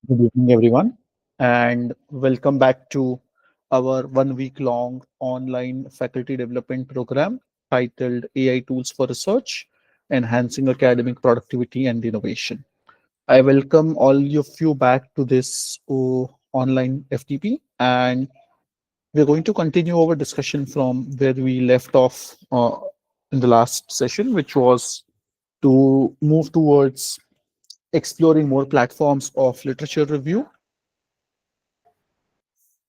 Good evening, everyone, and welcome back to our 1 week long online faculty development program titled AI Tools for Research Enhancing Academic Productivity and Innovation. I welcome all of you back to this online FTP, and we're going to continue our discussion from where we left off in the last session, which was to move towards exploring more platforms of literature review,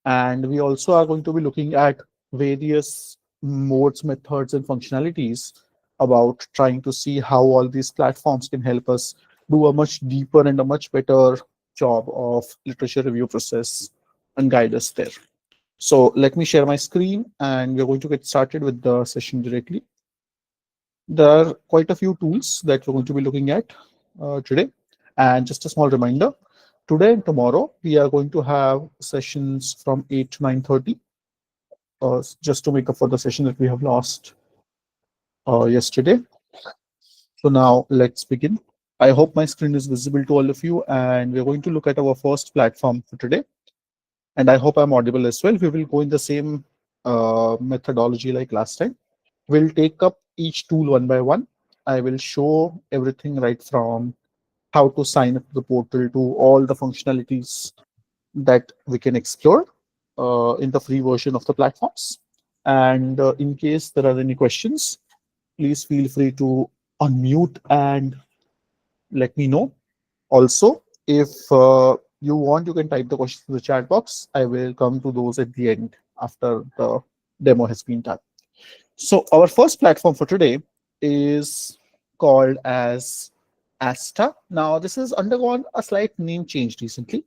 and we also are going to be looking at various modes, methods, and functionalities about trying to see how all these platforms can help us do a much deeper and a much better job of literature review process and guide us there. So let me share my screen and we're going to get started with the session directly. There are quite a few tools that we're going to be looking at today. And just a small reminder, today and tomorrow, we are going to have sessions from 8 to 9:30, just to make up for the session that we have lost yesterday. So now let's begin. I hope my screen is visible to all of you, and we're going to look at our first platform for today. And I hope I'm audible as well. We will go in the same methodology like last time. We'll take up each tool one by one. I will show everything right from how to sign up to the portal to all the functionalities that we can explore in the free version of the platforms. And in case there are any questions, please feel free to unmute and let me know. Also, if you want, you can type the questions in the chat box. I will come to those at the end after the demo has been done. So our first platform for today is called as Asta. Now, this has undergone a slight name change recently.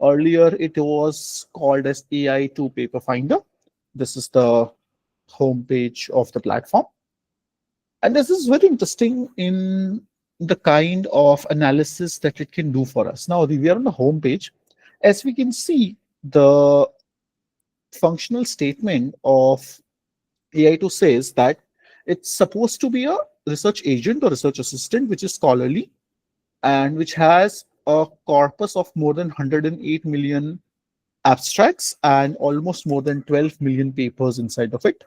Earlier, it was called as AI to Paper Finder. This is the homepage of the platform. And this is very interesting in the kind of analysis that it can do for us. Now, we are on the homepage. As we can see, the functional statement of AI2 says that it's supposed to be a research agent or research assistant, which is scholarly and which has a corpus of more than 108 million abstracts and almost more than 12 million papers inside of it.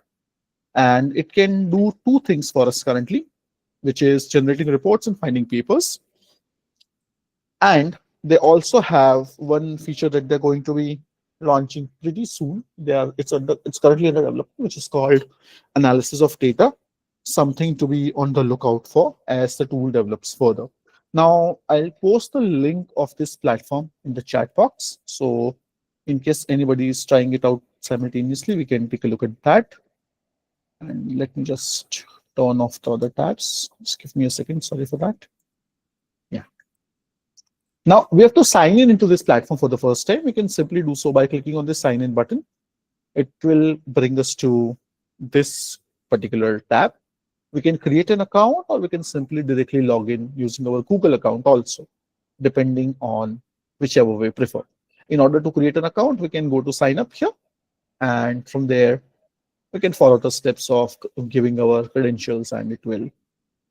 And it can do two things for us currently, which is generating reports and finding papers. And they also have one feature that they're going to be launching pretty soon. It's currently under development, which is called analysis of data, something to be on the lookout for as the tool develops further. Now, I'll post the link of this platform in the chat box. So in case anybody is trying it out simultaneously, we can take a look at that. And let me just turn off the other tabs. Just give me a second. Sorry for that. Yeah. Now we have to sign in into this platform for the first time. We can simply do so by clicking on the sign in button. It will bring us to this particular tab. We can create an account or we can simply directly log in using our Google account also, depending on whichever way we prefer. In order to create an account, we can go to sign up here. And from there, we can follow the steps of giving our credentials, and it will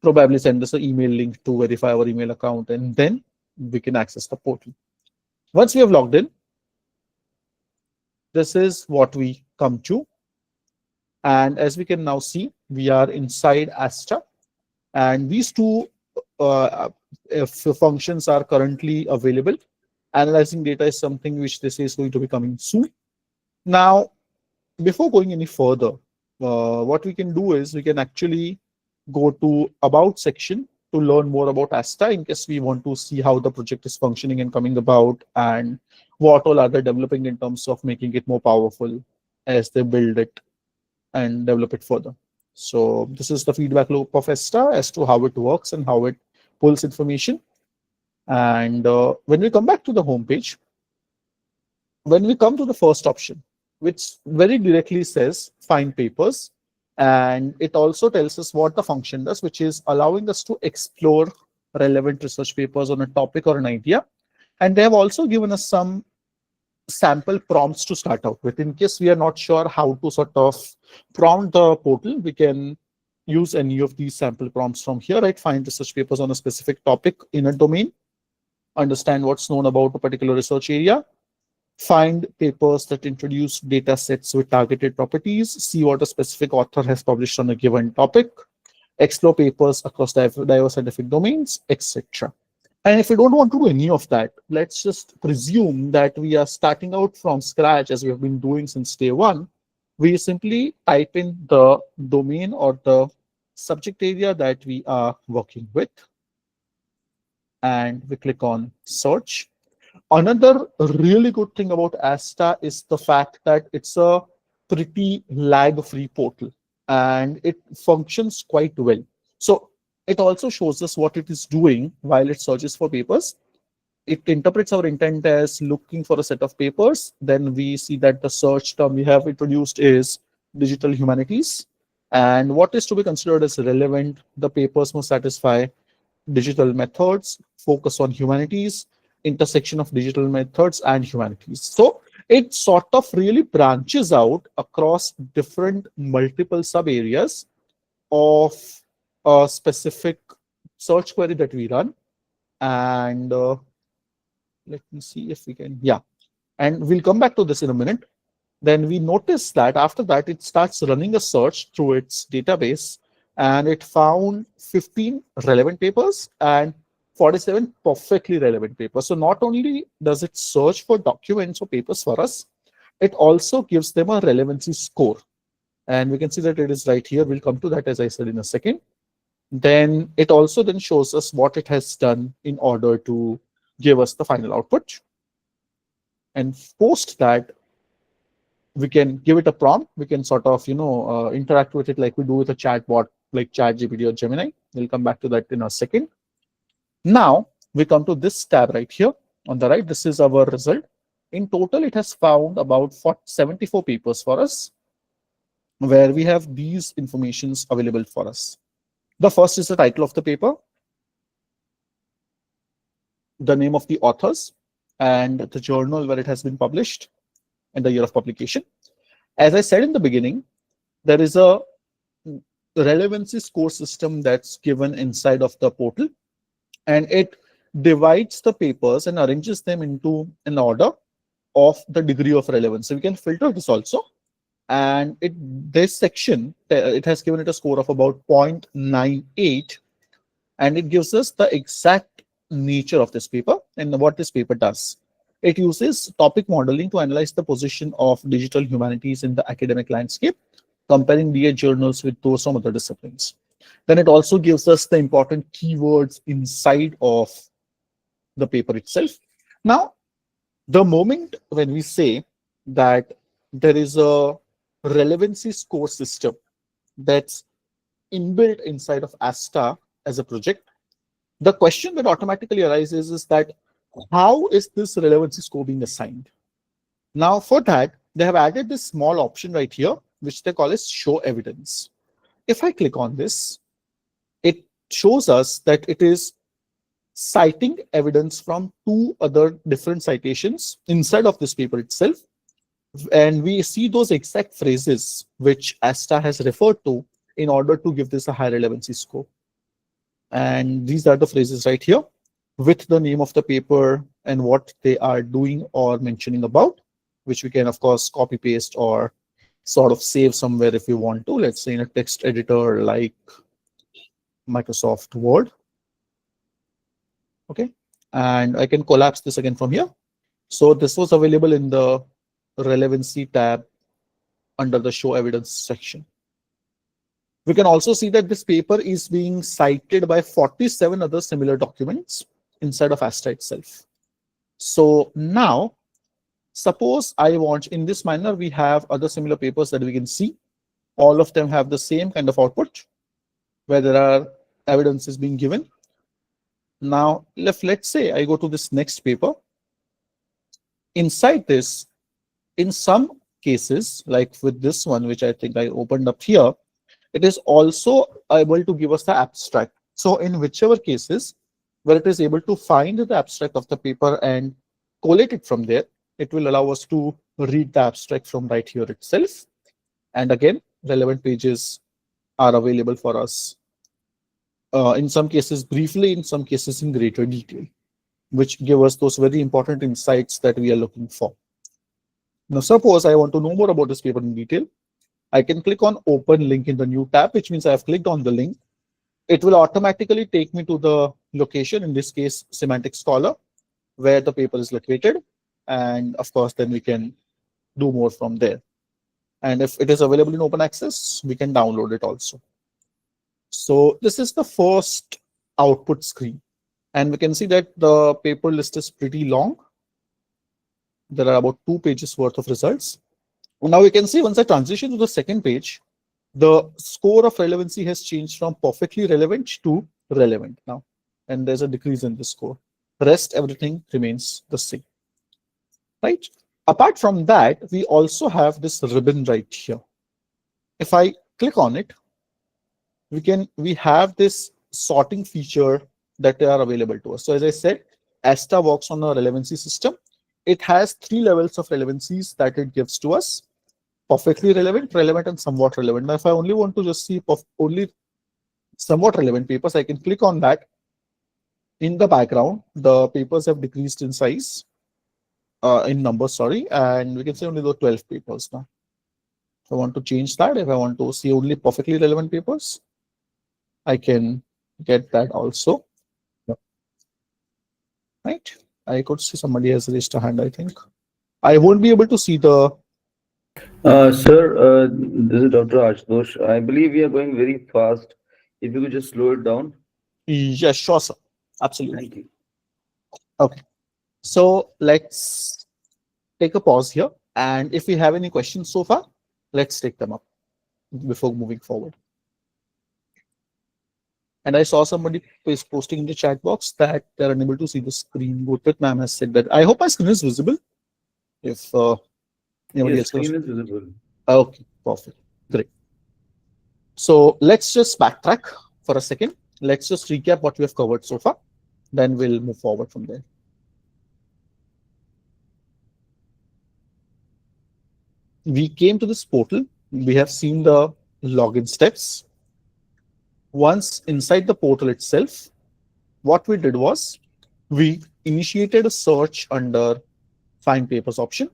probably send us an email link to verify our email account, and then we can access the portal. Once we have logged in, this is what we come to. And as we can now see, we are inside Asta. And these two functions are currently available. Analyzing data is something which they say is going to be coming soon. Now, before going any further, what we can do is we can actually go to About section to learn more about Asta in case we want to see how the project is functioning and coming about and what all are they developing in terms of making it more powerful as they build it and develop it further. So this is the feedback loop of Asta as to how it works and how it pulls information. And when we come back to the home page, when we come to the first option, which very directly says find papers, and it also tells us what the function does, which is allowing us to explore relevant research papers on a topic or an idea. And they have also given us some sample prompts to start out with. In case we are not sure how to sort of prompt the portal, we can use any of these sample prompts from here, right? Find research papers on a specific topic in a domain. understand what's known about a particular research area, find papers that introduce data sets with targeted properties, see what a specific author has published on a given topic, explore papers across diverse scientific domains, etc. And if we don't want to do any of that, let's just presume that we are starting out from scratch as we have been doing since day one. We simply type in the domain or the subject area that we are working with, and we click on search. Another really good thing about Asta is the fact that it's a pretty lag-free portal and it functions quite well. So it also shows us what it is doing while it searches for papers. It interprets our intent as looking for a set of papers. Then we see that the search term we have introduced is digital humanities. And what is to be considered as relevant, the papers must satisfy digital methods, focus on humanities, intersection of digital methods and humanities. So it sort of really branches out across different multiple sub areas of a specific search query that we run. And let me see if we can, yeah. And we'll come back to this in a minute. Then we notice that after that, it starts running a search through its database and it found 15 relevant papers and 47 perfectly relevant papers. So not only does it search for documents or papers for us, it also gives them a relevancy score. And we can see that it is right here. We'll come to that, as I said, in a second. Then it also then shows us what it has done in order to give us the final output. And post that, we can give it a prompt. We can sort of, interact with it like we do with a chatbot like ChatGPT or Gemini. We'll come back to that in a second. Now we come to this tab right here on the right. This is our result. In total, it has found about 74 papers for us, where we have these informations available for us. The first is the title of the paper, the name of the authors, and the journal where it has been published, and the year of publication. As I said in the beginning, there is a relevancy score system that's given inside of the portal, and it divides the papers and arranges them into an order of the degree of relevance. So we can filter this also. And this section, it has given it a score of about 0.98, and it gives us the exact nature of this paper and what this paper does. It uses topic modeling to analyze the position of digital humanities in the academic landscape, comparing DA journals with those from other disciplines. Then it also gives us the important keywords inside of the paper itself. Now, the moment when we say that there is a relevancy score system that's inbuilt inside of Asta as a project, the question that automatically arises is that how is this relevancy score being assigned? Now, for that, they have added this small option right here, which they call as show evidence. If I click on this, it shows us that it is citing evidence from two other different citations inside of this paper itself. And we see those exact phrases which Asta has referred to in order to give this a high relevancy score. And these are the phrases right here with the name of the paper and what they are doing or mentioning about, which we can, of course, copy paste or sort of save somewhere if we want to. Let's say in a text editor like Microsoft Word. Okay. And I can collapse this again from here. So this was available in the relevancy tab under the show evidence section. We can also see that this paper is being cited by 47 other similar documents inside of Asta itself. So now, suppose I want, in this manner, we have other similar papers that we can see. All of them have the same kind of output, where there are evidences being given. Now, let's say I go to this next paper. Inside this, in some cases, like with this one, which I think I opened up here, it is also able to give us the abstract. So in whichever cases where it is able to find the abstract of the paper and collate it from there, it will allow us to read the abstract from right here itself. And again, relevant pages are available for us. In some cases briefly, in some cases in greater detail. which give us those very important insights that we are looking for. Now, suppose I want to know more about this paper in detail. I can click on open link in the new tab, which means I have clicked on the link. It will automatically take me to the location, in this case, Semantic Scholar, where the paper is located. And of course, then we can do more from there. And if it is available in open access, we can download it also. So this is the first output screen. And we can see that the paper list is pretty long. There are about 2 pages worth of results. Now we can see once I transition to the second page, the score of relevancy has changed from perfectly relevant to relevant now. And there's a decrease in the score. Rest, everything remains the same. Right? Apart from that, we also have this ribbon right here. If I click on it, we have this sorting feature that are available to us. So as I said, ASTA works on a relevancy system. It has 3 levels of relevancies that it gives to us: perfectly relevant, relevant, and somewhat relevant. Now, if I only want to just see only somewhat relevant papers, I can click on that. In the background, the papers have decreased in size, in numbers, sorry, and we can see only the 12 papers now. If I want to change that, if I want to see only perfectly relevant papers, I can get that also. Right? I could see somebody has raised a hand, I think. I won't be able to see the. Sir, this is Dr. Ashutosh. I believe we are going very fast. If you could just slow it down. Yes, sure, sir. Absolutely. Thank you. Okay. So let's take a pause here. And if we have any questions so far, let's take them up before moving forward. And I saw somebody is posting in the chat box that they're unable to see the screen. Gurprit ma'am has said that. I hope my screen is visible. If anybody Yes, else knows. screen is visible. Okay, perfect. Great. So let's just backtrack for a second. Let's just recap what we have covered so far. Then we'll move forward from there. We came to this portal. We have seen the login steps. Once inside the portal itself, what we did was we initiated a search under find papers option.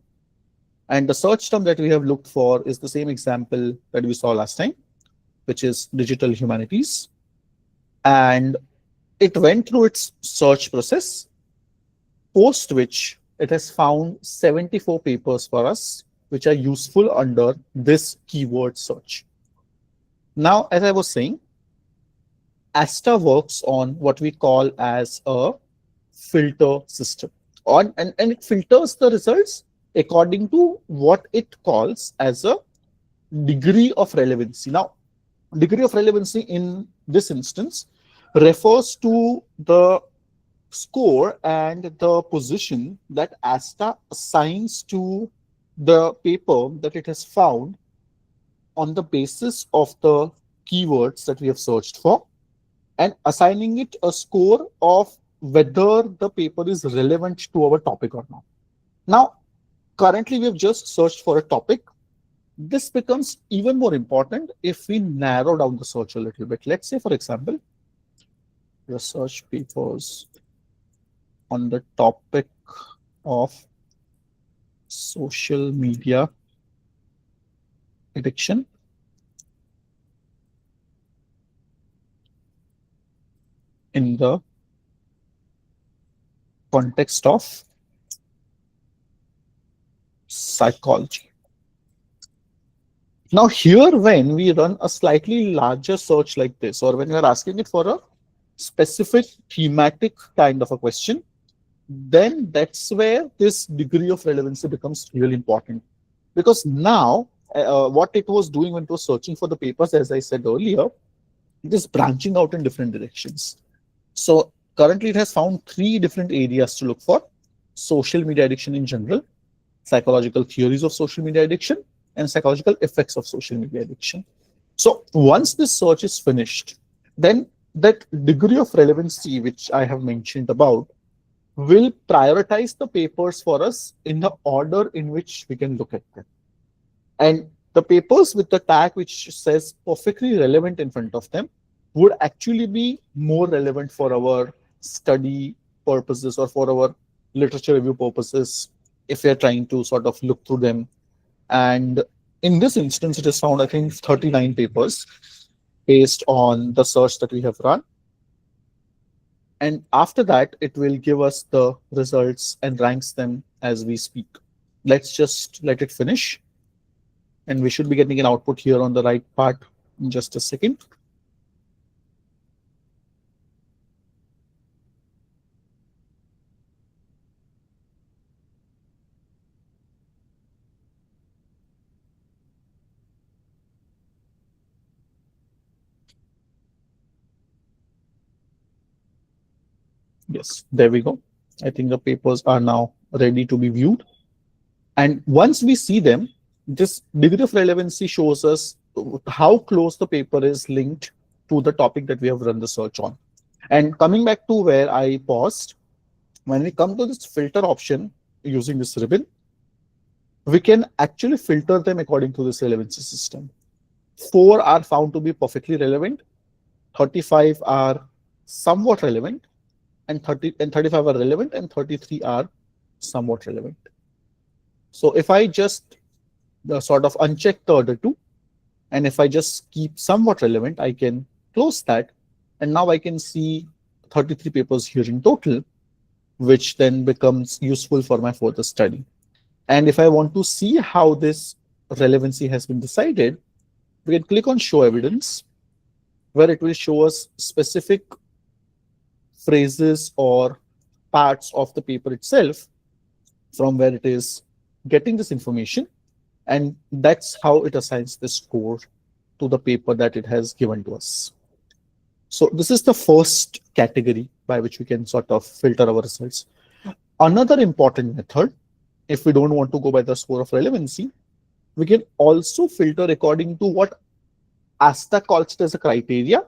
And the search term that we have looked for is the same example that we saw last time, which is digital humanities. And it went through its search process, post which it has found 74 papers for us, which are useful under this keyword search. Now, as I was saying, ASTA works on what we call as a filter system. And it filters the results according to what it calls as a degree of relevancy. Now, degree of relevancy in this instance refers to the score and the position that ASTA assigns to the paper that it has found on the basis of the keywords that we have searched for, and assigning it a score of whether the paper is relevant to our topic or not. Now, currently we have just searched for a topic. This becomes even more important if we narrow down the search a little bit. Let's say, for example, research papers on the topic of social media addiction in the context of psychology. Now here, when we run a slightly larger search like this, or when we are asking it for a specific thematic kind of a question, then that's where this degree of relevancy becomes really important. Because now, what it was doing when it was searching for the papers, as I said earlier, it is branching out in different directions. So currently it has found 3 different areas to look for: social media addiction in general, psychological theories of social media addiction, and psychological effects of social media addiction. So once this search is finished, then that degree of relevancy, which I have mentioned about, will prioritize the papers for us in the order in which we can look at them. And the papers with the tag which says perfectly relevant in front of them would actually be more relevant for our study purposes or for our literature review purposes, if we are trying to sort of look through them. And in this instance, it is found, I think, 39 papers based on the search that we have run. And after that, it will give us the results and ranks them as we speak. Let's just let it finish. And we should be getting an output here on the right part in just a second. Yes, there we go. I think the papers are now ready to be viewed. And once we see them, this degree of relevancy shows us how close the paper is linked to the topic that we have run the search on. And coming back to where I paused, when we come to this filter option using this ribbon, we can actually filter them according to this relevancy system. 4 are found to be perfectly relevant, 35 are somewhat relevant, and 35 are relevant, and 33 are somewhat relevant. So if I just sort of uncheck the other two, and if I just keep somewhat relevant, I can close that. And now I can see 33 papers here in total, which then becomes useful for my further study. And if I want to see how this relevancy has been decided, we can click on Show Evidence, where it will show us specific phrases or parts of the paper itself from where it is getting this information. And that's how it assigns the score to the paper that it has given to us. So this is the first category by which we can sort of filter our results. Another important method, if we don't want to go by the score of relevancy, we can also filter according to what ASTA calls it as a criteria,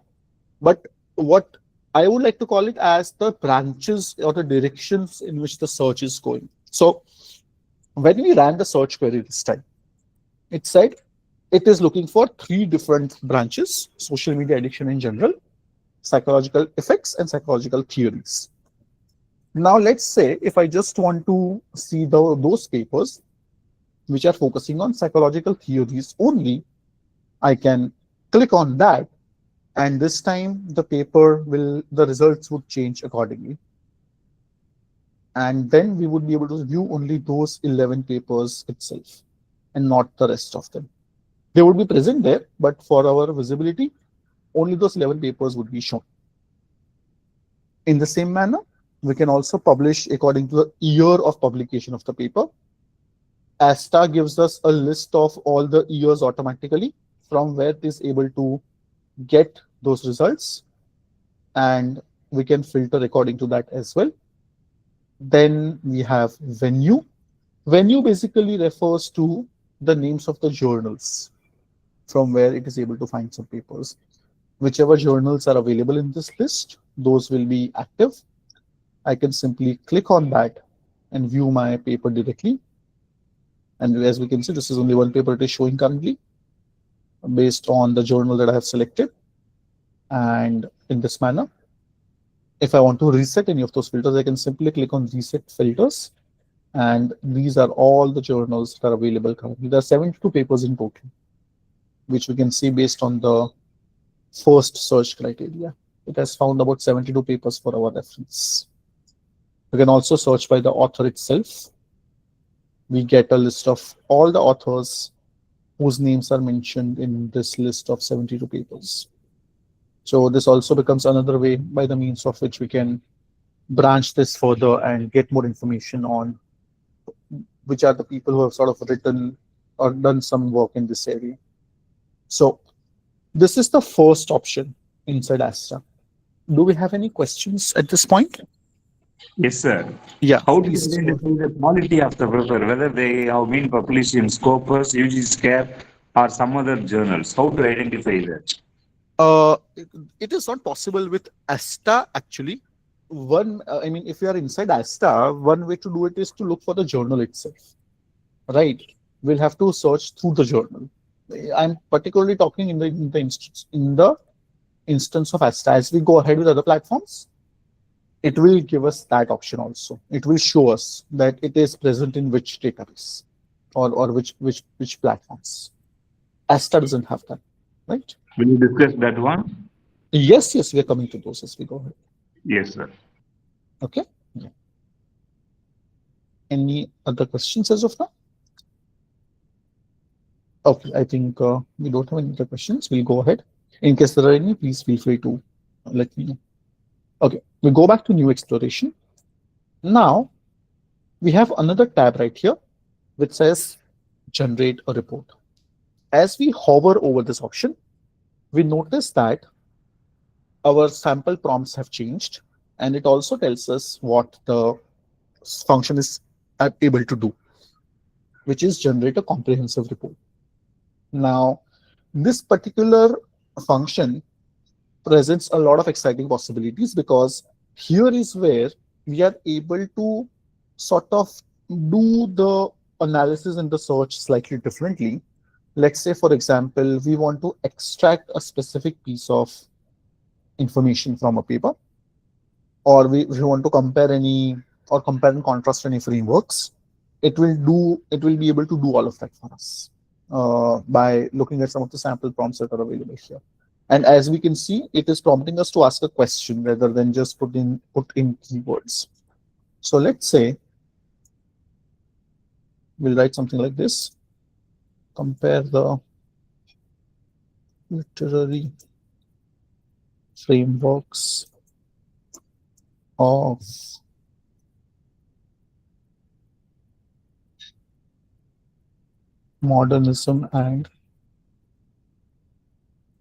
but what I would like to call it as the branches or the directions in which the search is going. So when we ran the search query this time, it said it is looking for 3 different branches: social media addiction in general, psychological effects, and psychological theories. Now let's say if I just want to see those papers which are focusing on psychological theories only, I can click on that, and this time the results would change accordingly. And then we would be able to view only those 11 papers itself and not the rest of them. They would be present there, but for our visibility, only those 11 papers would be shown. In the same manner, we can also publish according to the year of publication of the paper. ASTA gives us a list of all the years automatically from where it is able to get those results, and we can filter according to that as well. Then we have venue. Venue basically refers to the names of the journals from where it is able to find some papers. Whichever journals are available in this list, those will be active. I can simply click on that and view my paper directly. And as we can see, this is only one paper it is showing currently based on the journal that I have selected. And in this manner, if I want to reset any of those filters, I can simply click on Reset Filters. And these are all the journals that are available currently. There are 72 papers in total, which we can see based on the first search criteria. It has found about 72 papers for our reference. We can also search by the author itself. We get a list of all the authors whose names are mentioned in this list of 72 papers. So this also becomes another way by the means of which we can branch this further and get more information on which are the people who have sort of written or done some work in this area. So this is the first option inside ASTA. Do we have any questions at this point? Yes, sir. Yeah, How do you please. identify the quality of the paper, whether they have been published in Scopus, UG Scap, or some other journals? How to identify that? It is not possible with ASTA actually. If you are inside ASTA, one way to do it is to look for the journal itself, right? We'll have to search through the journal. I'm particularly talking in the instance of ASTA. As we go ahead with other platforms, it will give us that option also. It will show us that it is present in which database or which platforms. Asta doesn't have that, right? Will you discuss that one? Yes, yes, we are coming to those as we go ahead. Yes, sir. Okay. Yeah. Any other questions as of now? Okay, I think we don't have any other questions. We'll go ahead. In case there are any, please feel free to let me know. Okay, we go back to new exploration. Now we have another tab right here which says generate a report. As we hover over this option, we notice that our sample prompts have changed, and it also tells us what the function is able to do, which is generate a comprehensive report. Now, this particular function presents a lot of exciting possibilities because here is where we are able to sort of do the analysis and the search slightly differently. Let's say, for example, we want to extract a specific piece of information from a paper, or we want to compare any or compare and contrast any frameworks. It will be able to do all of that for us by looking at some of the sample prompts that are available here. And as we can see, it is prompting us to ask a question rather than just put in keywords. So let's say we'll write something like this: compare the literary frameworks of modernism and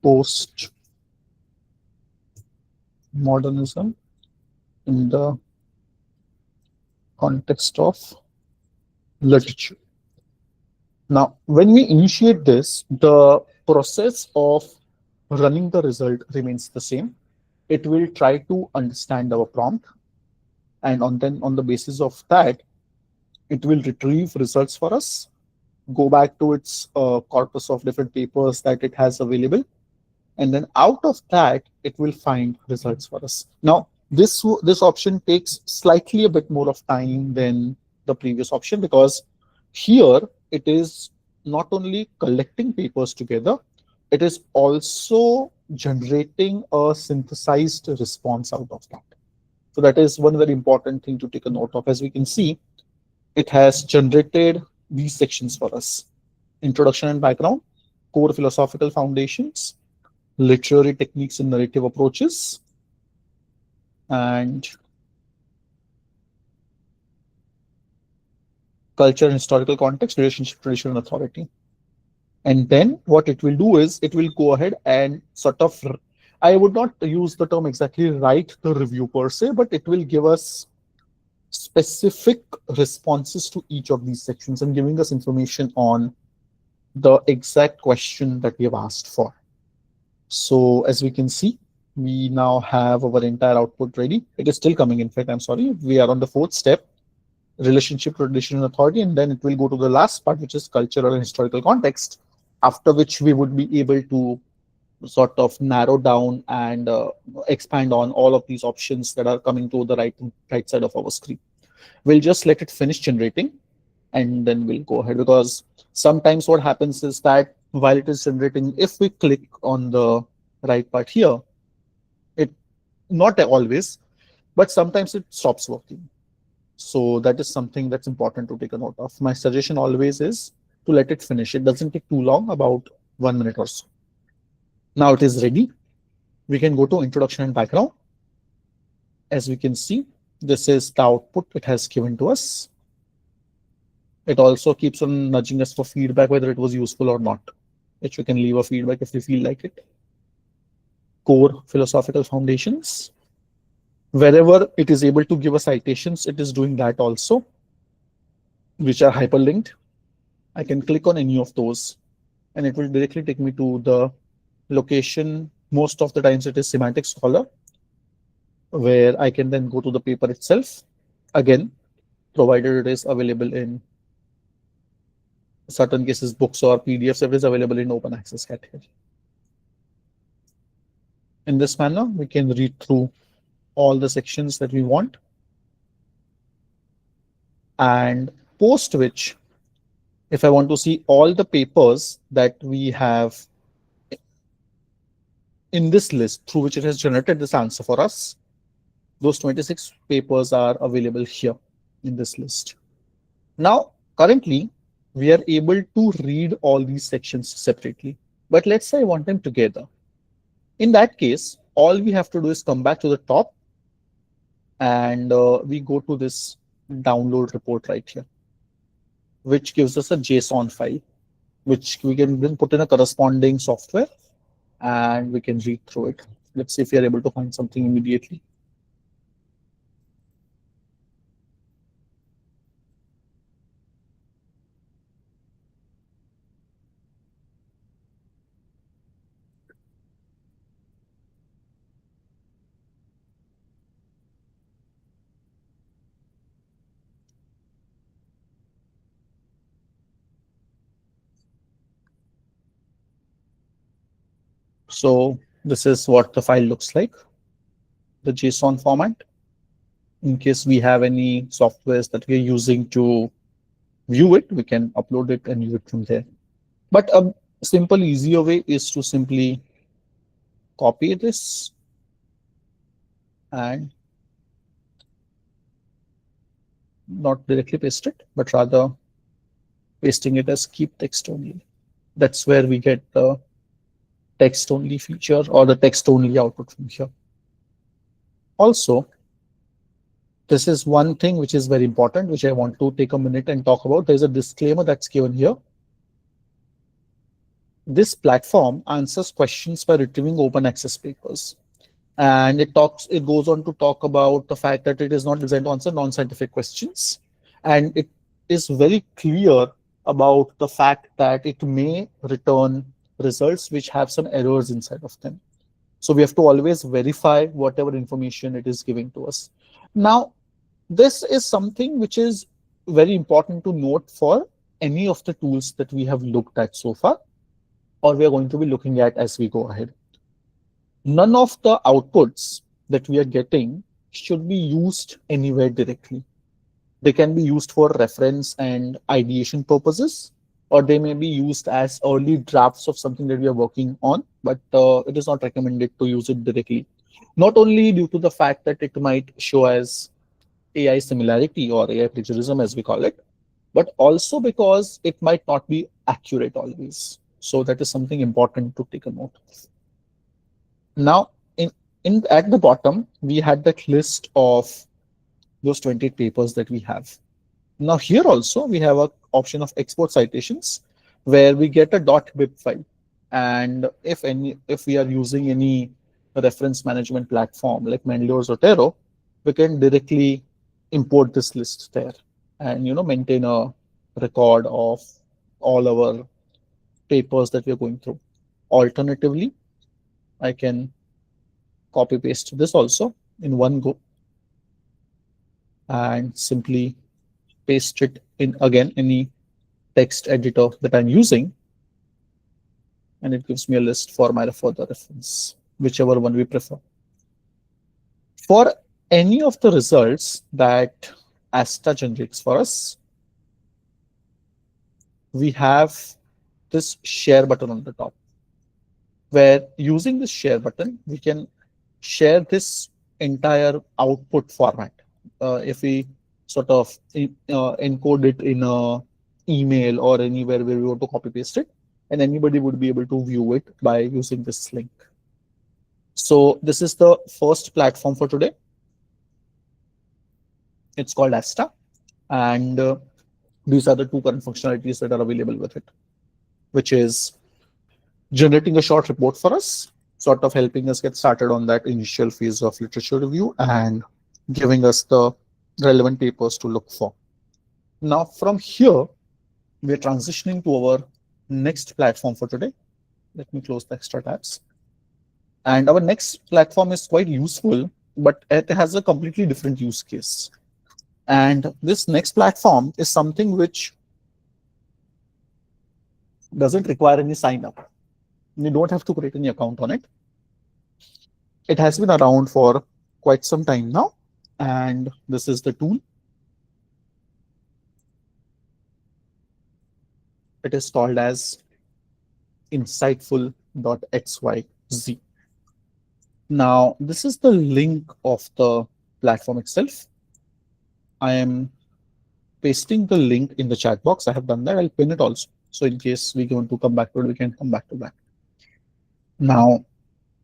post-modernism in the context of literature. Now, when we initiate this, the process of running the result remains the same. It will try to understand our prompt, and on the basis of that, it will retrieve results for us, go back to its corpus of different papers that it has available, and then out of that it will find results for us. Now this option takes slightly a bit more of time than the previous option, because here it is not only collecting papers together, it is also generating a synthesized response out of that. So that is one very important thing to take a note of. As we can see, it has generated these sections for us: introduction and background, core philosophical foundations, literary techniques and narrative approaches, and culture and historical context, relationship, tradition, and authority. And then what it will do is it will go ahead and sort of, I would not use the term exactly write the review per se, but it will give us specific responses to each of these sections and giving us information on the exact question that we have asked for. So as we can see, we now have our entire output ready. It is still coming. In fact, I'm sorry, we are on the fourth step: relationship, tradition, and authority, and then it will go to the last part, which is cultural and historical context, after which we would be able to sort of narrow down and expand on all of these options that are coming to the right side of our screen. We'll just let it finish generating, and then we'll go ahead, because sometimes what happens is that while it is generating, if we click on the right part here, it, not always, but sometimes it stops working. So that is something that's important to take a note of. My suggestion always is to let it finish. It doesn't take too long, about 1 minute or so. Now it is ready. We can go to introduction and background. As we can see, this is the output it has given to us. It also keeps on nudging us for feedback, whether it was useful or not, which we can leave a feedback if we feel like it. Core philosophical foundations. Wherever it is able to give us citations, it is doing that also, which are hyperlinked. I can click on any of those and it will directly take me to the location. Most of the times it is Semantic Scholar, where I can then go to the paper itself. Again, provided it is available in certain cases books or PDFs, if it is available in open access category. In this manner, we can read through all the sections that we want, and post which, if I want to see all the papers that we have in this list through which it has generated this answer for us, those 26 papers are available here in this list. Now, currently, we are able to read all these sections separately, but let's say I want them together. In that case, all we have to do is come back to the top and we go to this download report right here, which gives us a JSON file, which we can then put in a corresponding software and we can read through it. Let's see if we are able to find something immediately. So this is what the file looks like, the JSON format. In case we have any softwares that we're using to view it, we can upload it and view it from there. But a simple, easier way is to simply copy this and not directly paste it, but rather pasting it as keep text only. That's where we get the text only feature or the text only output from here. Also, this is one thing which is very important, which I want to take a minute and talk about. There's a disclaimer that's given here. This platform answers questions by retrieving open access papers. And it goes on to talk about the fact that it is not designed to answer non-scientific questions. And it is very clear about the fact that it may return results which have some errors inside of them. So we have to always verify whatever information it is giving to us. Now, this is something which is very important to note for any of the tools that we have looked at so far, or we are going to be looking at as we go ahead. None of the outputs that we are getting should be used anywhere directly. They can be used for reference and ideation purposes, or they may be used as early drafts of something that we are working on, but it is not recommended to use it directly. Not only due to the fact that it might show as AI similarity or AI plagiarism, as we call it, but also because it might not be accurate always. So that is something important to take a note of. Now, in at the bottom, we had that list of those 20 papers that we have. Now here also we have an option of export citations where we get a .bib file, and if we are using any reference management platform like Mendeley or Zotero, we can directly import this list there and maintain a record of all our papers that we are going through. Alternatively, I can copy paste this also in one go and simply paste it in again any text editor that I'm using, and it gives me a list for my further reference, whichever one we prefer. For any of the results that Asta generates for us, we have this share button on the top, where using this share button, we can share this entire output format. If we sort of encode it in a email or anywhere where we want to copy paste it, and anybody would be able to view it by using this link. So this is the first platform for today. It's called Asta, and these are the two current functionalities that are available with it, which is generating a short report for us, sort of helping us get started on that initial phase of literature review and giving us the relevant papers to look for. Now, from here, we're transitioning to our next platform for today. Let me close the extra tabs. And our next platform is quite useful, but it has a completely different use case. And this next platform is something which doesn't require any sign up. You don't have to create any account on it. It has been around for quite some time now. And this is the tool. It is called as insightful.xyz. Now, this is the link of the platform itself. I am pasting the link in the chat box. I have done that. I'll pin it also. So in case we want to come back to it, we can come back to that. Now,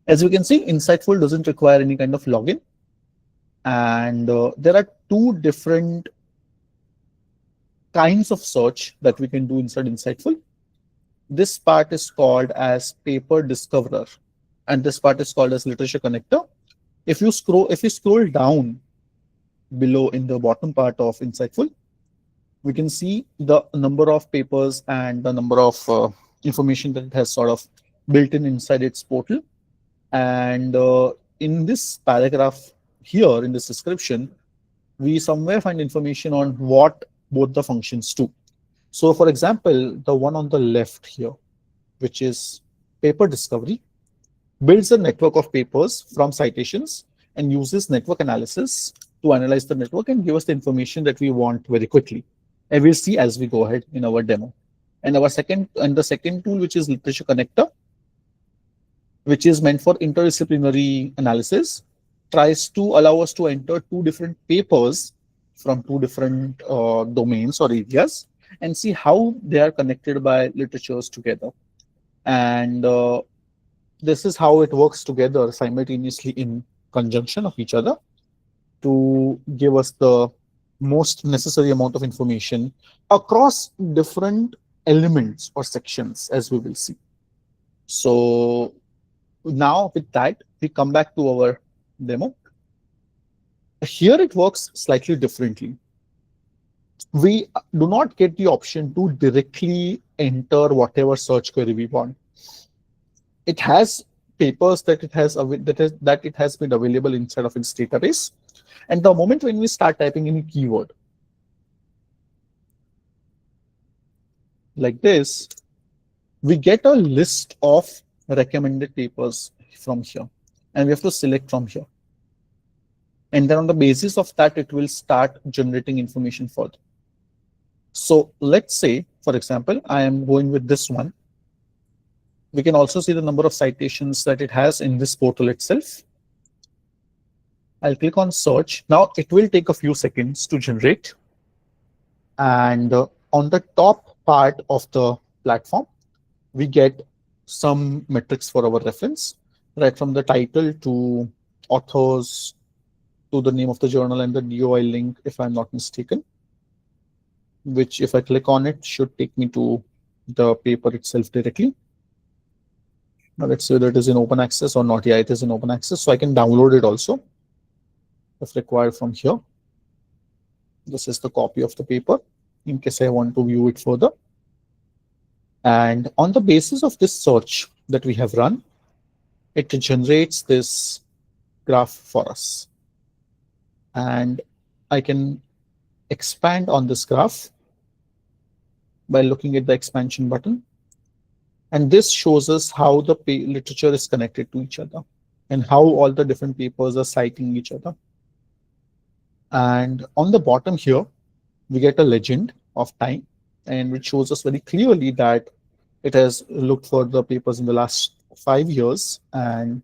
as we can see, Insightful doesn't require any kind of login. And there are two different kinds of search that we can do inside Insightful. This part is called as paper discoverer, and this part is called as literature connector. If you scroll down below in the bottom part of Insightful, we can see the number of papers and the number of information that it has sort of built in inside its portal. And in this paragraph here in this description, we somewhere find information on what both the functions do. So for example, the one on the left here, which is paper discovery, builds a network of papers from citations and uses network analysis to analyze the network and give us the information that we want very quickly. And we'll see as we go ahead in our demo. And the second tool, which is literature connector, which is meant for interdisciplinary analysis, tries to allow us to enter two different papers from two different domains or areas and see how they are connected by literatures together. And this is how it works together simultaneously in conjunction of each other to give us the most necessary amount of information across different elements or sections, as we will see. So now with that, we come back to our demo. Here it works slightly differently. We do not get the option to directly enter whatever search query we want. It has papers that it has been available inside of its database. And the moment when we start typing any keyword like this, we get a list of recommended papers from here, and we have to select from here. And then on the basis of that, it will start generating information further. So let's say, for example, I am going with this one. We can also see the number of citations that it has in this portal itself. I'll click on search. Now it will take a few seconds to generate. And on the top part of the platform, we get some metrics for our reference, right from the title to authors to the name of the journal and the DOI link, if I'm not mistaken, which if I click on it should take me to the paper itself directly. Now let's say that it is in open access or not. Yeah, it is in open access, so I can download it also if required from here. This is the copy of the paper in case I want to view it further. And on the basis of this search that we have run, it generates this graph for us. And I can expand on this graph by looking at the expansion button. And this shows us how the literature is connected to each other and how all the different papers are citing each other. And on the bottom here, we get a legend of time, and which shows us very clearly that it has looked for the papers in the last 5 years. And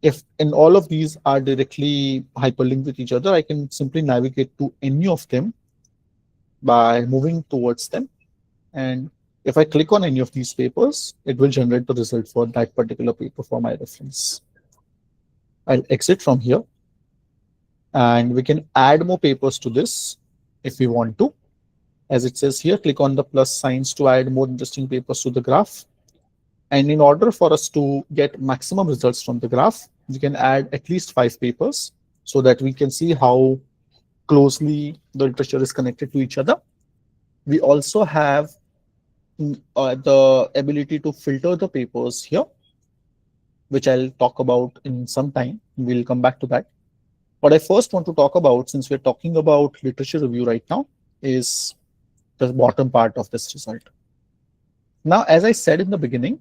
if in all of these are directly hyperlinked with each other, I can simply navigate to any of them by moving towards them. And if I click on any of these papers, it will generate the result for that particular paper for my reference. I'll exit from here. And we can add more papers to this if we want to. As it says here, click on the plus signs to add more interesting papers to the graph. And in order for us to get maximum results from the graph, we can add at least 5 papers so that we can see how closely the literature is connected to each other. We also have the ability to filter the papers here, which I'll talk about in some time. We'll come back to that. What I first want to talk about, since we're talking about literature review right now, is the bottom part of this result. Now, as I said in the beginning,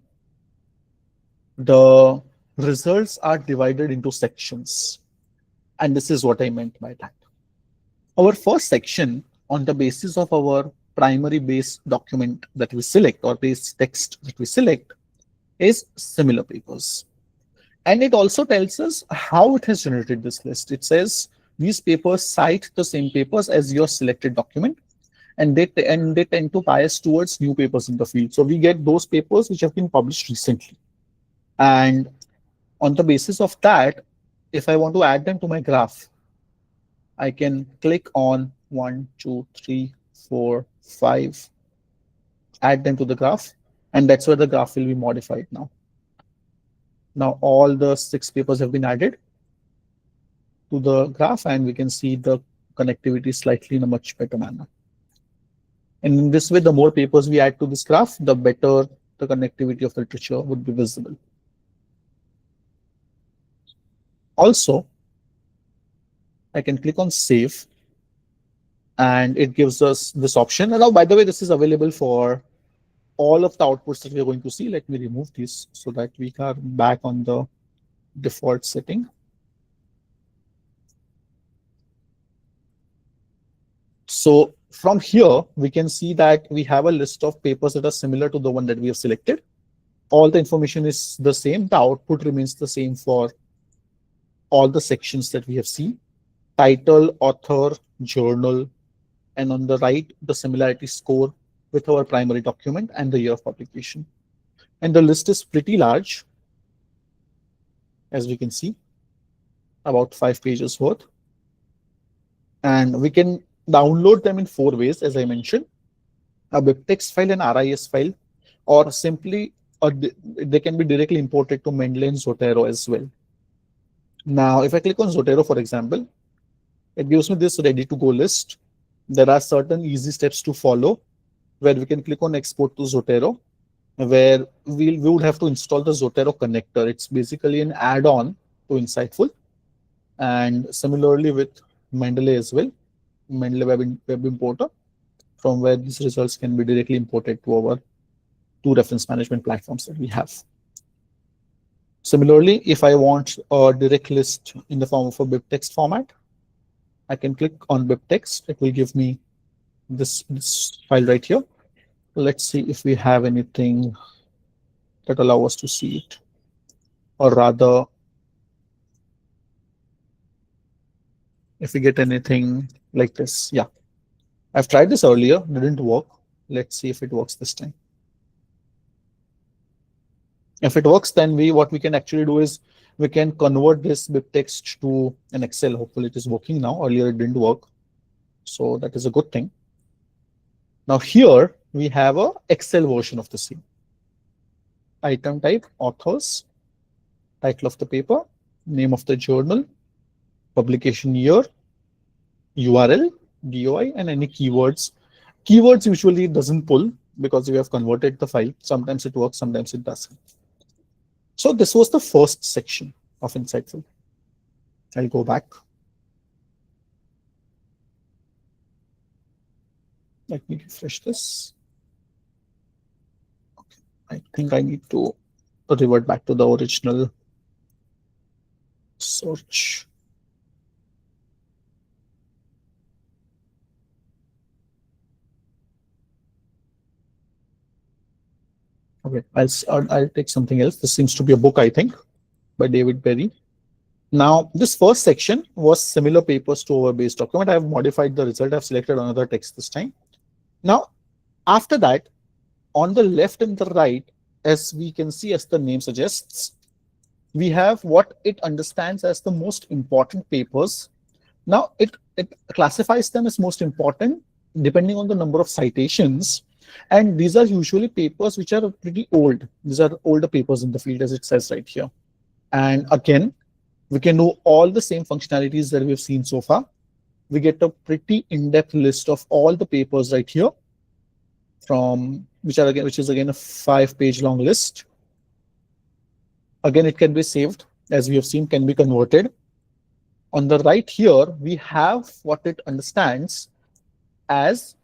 the results are divided into sections. And this is what I meant by that. Our first section, on the basis of our primary base document that we select or base text that we select, is similar papers. And it also tells us how it has generated this list. It says these papers cite the same papers as your selected document, and they tend to bias towards new papers in the field. So we get those papers which have been published recently. And on the basis of that, if I want to add them to my graph, I can click on 1, 2, 3, 4, 5, add them to the graph, and that's where the graph will be modified now. Now all the 6 papers have been added to the graph, and we can see the connectivity slightly in a much better manner. And in this way, the more papers we add to this graph, the better the connectivity of the literature would be visible. Also, I can click on save, and it gives us this option. And now, by the way, this is available for all of the outputs that we're going to see. Let me remove this so that we are back on the default setting. So from here, we can see that we have a list of papers that are similar to the one that we have selected. All the information is the same. The output remains the same for all the sections that we have seen: title, author, journal, and on the right, the similarity score with our primary document and the year of publication. And the list is pretty large, as we can see, about 5 pages worth. And we can download them in 4 ways, as I mentioned: a BibTeX file, an RIS file, or simply they can be directly imported to Mendeley and Zotero as well. Now, if I click on Zotero, for example, it gives me this ready-to-go list. There are certain easy steps to follow, where we can click on export to Zotero, where we would have to install the Zotero connector. It's basically an add-on to Insightful. And similarly with Mendeley as well, Mendeley Web Importer, from where these results can be directly imported to our 2 reference management platforms that we have. Similarly, if I want a direct list in the form of a BibTeX format, I can click on BibTeX. It will give me this file right here. Let's see if we have anything that allow us to see it, or rather, if we get anything like this. Yeah, I've tried this earlier, didn't work. Let's see if it works this time. If it works, then what we can actually do is we can convert this BibTeX to an Excel. Hopefully it is working now. Earlier it didn't work, so that is a good thing. Now here we have a Excel version of the same. Item type, authors, title of the paper, name of the journal, publication year, URL, DOI, and any keywords. Keywords usually doesn't pull because we have converted the file. Sometimes it works, sometimes it doesn't. So this was the first section of Insightful. I'll go back. Let me refresh this. Okay. I think I need to revert back to the original search. Okay, I'll take something else. This seems to be a book, I think, by David Berry. Now, this first section was similar papers to our base document. I have modified the result. I've selected another text this time. Now, after that, on the left and the right, as we can see, as the name suggests, we have what it understands as the most important papers. Now, it classifies them as most important depending on the number of citations. And these are usually papers which are pretty old. These are older papers in the field, as it says right here. And again, we can do all the same functionalities that we've seen so far. We get a pretty in-depth list of all the papers right here, which is again a 5-page long list. Again, it can be saved, as we have seen, can be converted. On the right here, we have what it understands as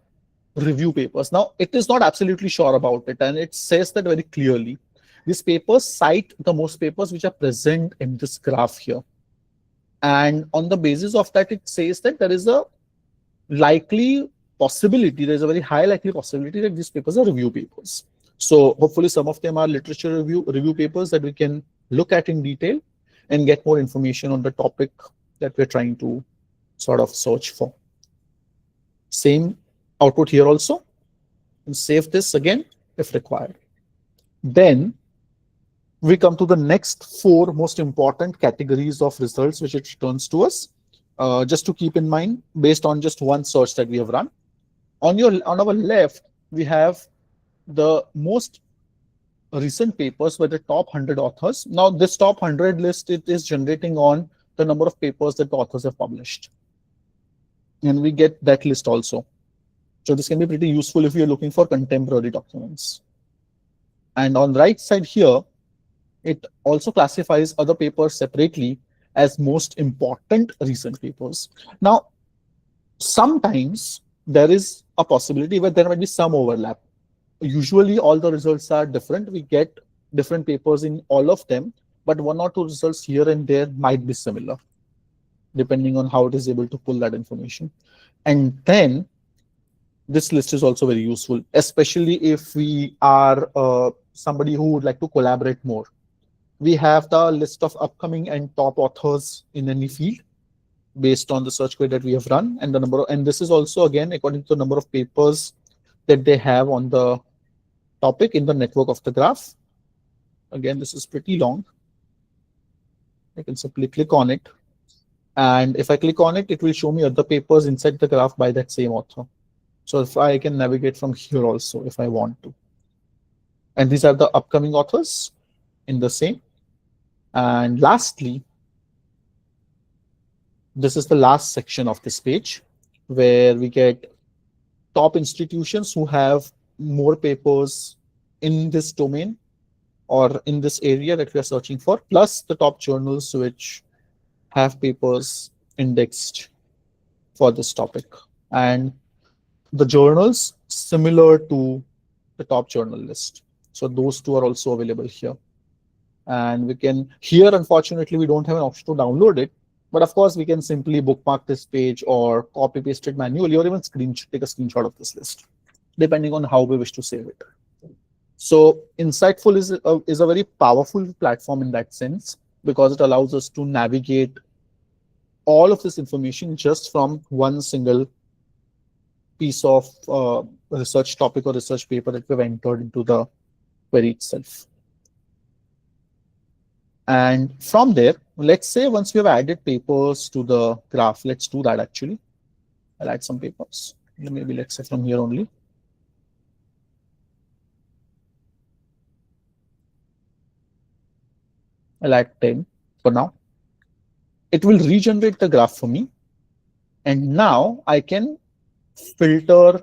review papers. Now, it is not absolutely sure about it, and it says that very clearly. These papers cite the most papers which are present in this graph here. And on the basis of that, it says that there is a likely possibility, there's a very high likely possibility that these papers are review papers. So hopefully some of them are literature review papers that we can look at in detail and get more information on the topic that we're trying to sort of search for. Same output here also, and save this again if required. Then we come to the next four most important categories of results which it returns to us. Just to keep in mind, based on just one search that we have run. On our left, we have the most recent papers by the top 100 authors. Now, this top 100 list, it is generating on the number of papers that the authors have published. And we get that list also. So this can be pretty useful if you're looking for contemporary documents. And on the right side here, it also classifies other papers separately as most important recent papers. Now, sometimes there is a possibility where there might be some overlap. Usually all the results are different. We get different papers in all of them, but one or two results here and there might be similar, depending on how it is able to pull that information. And then this list is also very useful, especially if we are somebody who would like to collaborate more. We have the list of upcoming and top authors in any field based on the search query that we have run, and the number of, and this is also again according to the number of papers that they have on the topic in the network of the graph. Again, this is pretty long. I can simply click on it, and if I click on it, it will show me other papers inside the graph by that same author. So if I can navigate from here also if I want to. And these are the upcoming authors in the same. And lastly, this is the last section of this page where we get top institutions who have more papers in this domain or in this area that we are searching for, plus the top journals which have papers indexed for this topic. And the journals similar to the top journal list. So those two are also available here. And we can, here unfortunately we don't have an option to download it, but of course we can simply bookmark this page or copy paste it manually, or even take a screenshot of this list, depending on how we wish to save it. So Insightful is a very powerful platform in that sense, because it allows us to navigate all of this information just from one single piece of research topic or research paper that we've entered into the query itself. And from there, let's say once we have added papers to the graph, let's do that actually. I'll add some papers. Maybe let's say from here only. I'll add 10 for now. It will regenerate the graph for me. And now I can filter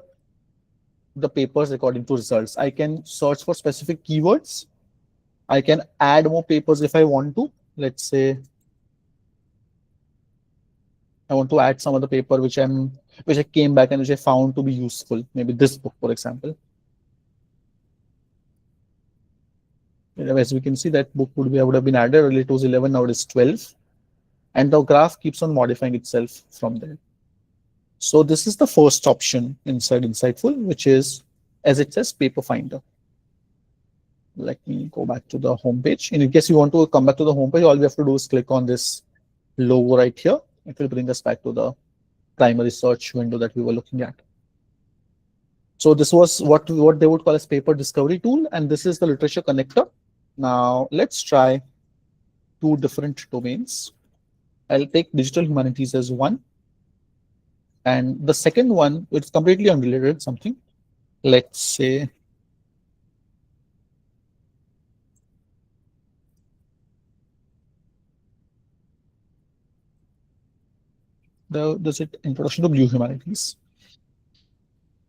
the papers according to results. I can search for specific keywords. I can add more papers if I want to. Let's say I want to add some other paper which I came back and which I found to be useful. Maybe this book, for example. As we can see, that book would have been added. Earlier it was 11, now it is 12. And the graph keeps on modifying itself from there. So this is the first option inside Insightful, which is, as it says, paper finder. Let me go back to the home page. In case you want to come back to the home page, all we have to do is click on this logo right here. It will bring us back to the primary search window that we were looking at. So this was what they would call as paper discovery tool, and this is the literature connector. Now let's try two different domains. I'll take digital humanities as one, and the second one, it's completely unrelated something. Let's say this is introduction to blue humanities.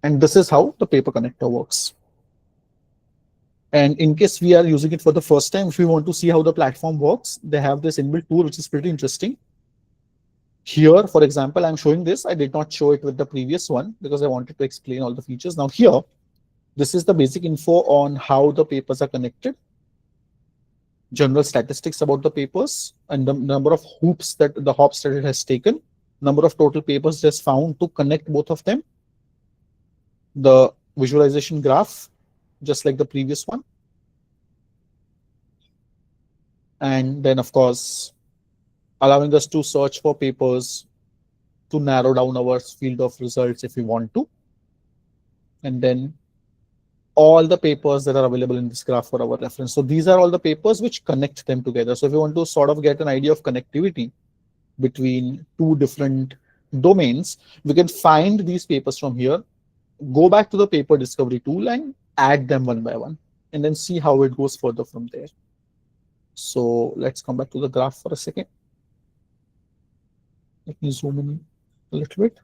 And this is how the paper connector works. And in case we are using it for the first time, if we want to see how the platform works, they have this inbuilt tool, which is pretty interesting. Here, for example, I'm showing this. I did not show it with the previous one because I wanted to explain all the features. Now here, this is the basic info on how the papers are connected. general statistics about the papers and the number of hops that it has taken, number of total papers just found to connect both of them, the visualization graph, just like the previous one. And then, of course, allowing us to search for papers to narrow down our field of results if we want to. And then all the papers that are available in this graph for our reference. So these are all the papers which connect them together. So if you want to sort of get an idea of connectivity between two different domains, we can find these papers from here, go back to the paper discovery tool and add them one by one, and then see how it goes further from there. So let's come back to the graph for a second. Let me zoom in a little bit.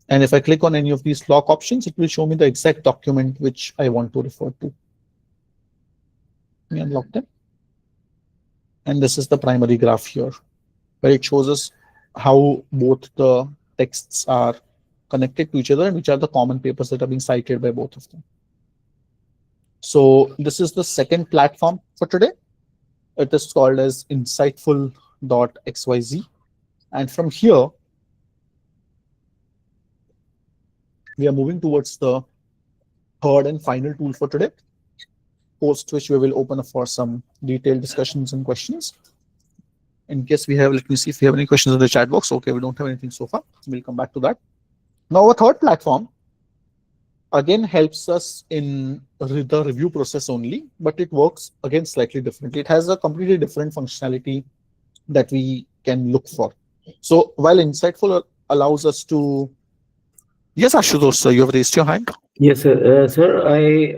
And if I click on any of these lock options, it will show me the exact document which I want to refer to. Let me unlock them. And this is the primary graph here, where it shows us how both the texts are connected to each other and which are the common papers that are being cited by both of them. So this is the second platform for today. It is called as insightful.xyz. And from here, we are moving towards the third and final tool for today, post which we will open up for some detailed discussions and questions. In case we have, let me see if we have any questions in the chat box. Okay, we don't have anything so far. We'll come back to that. Now, our third platform again helps us in the review process only, but it works again slightly differently. It has a completely different functionality that we can look for. So while Insightful allows us to... Yes, Ashutosh, sir, you have raised your hand. Yes, sir. Sir, I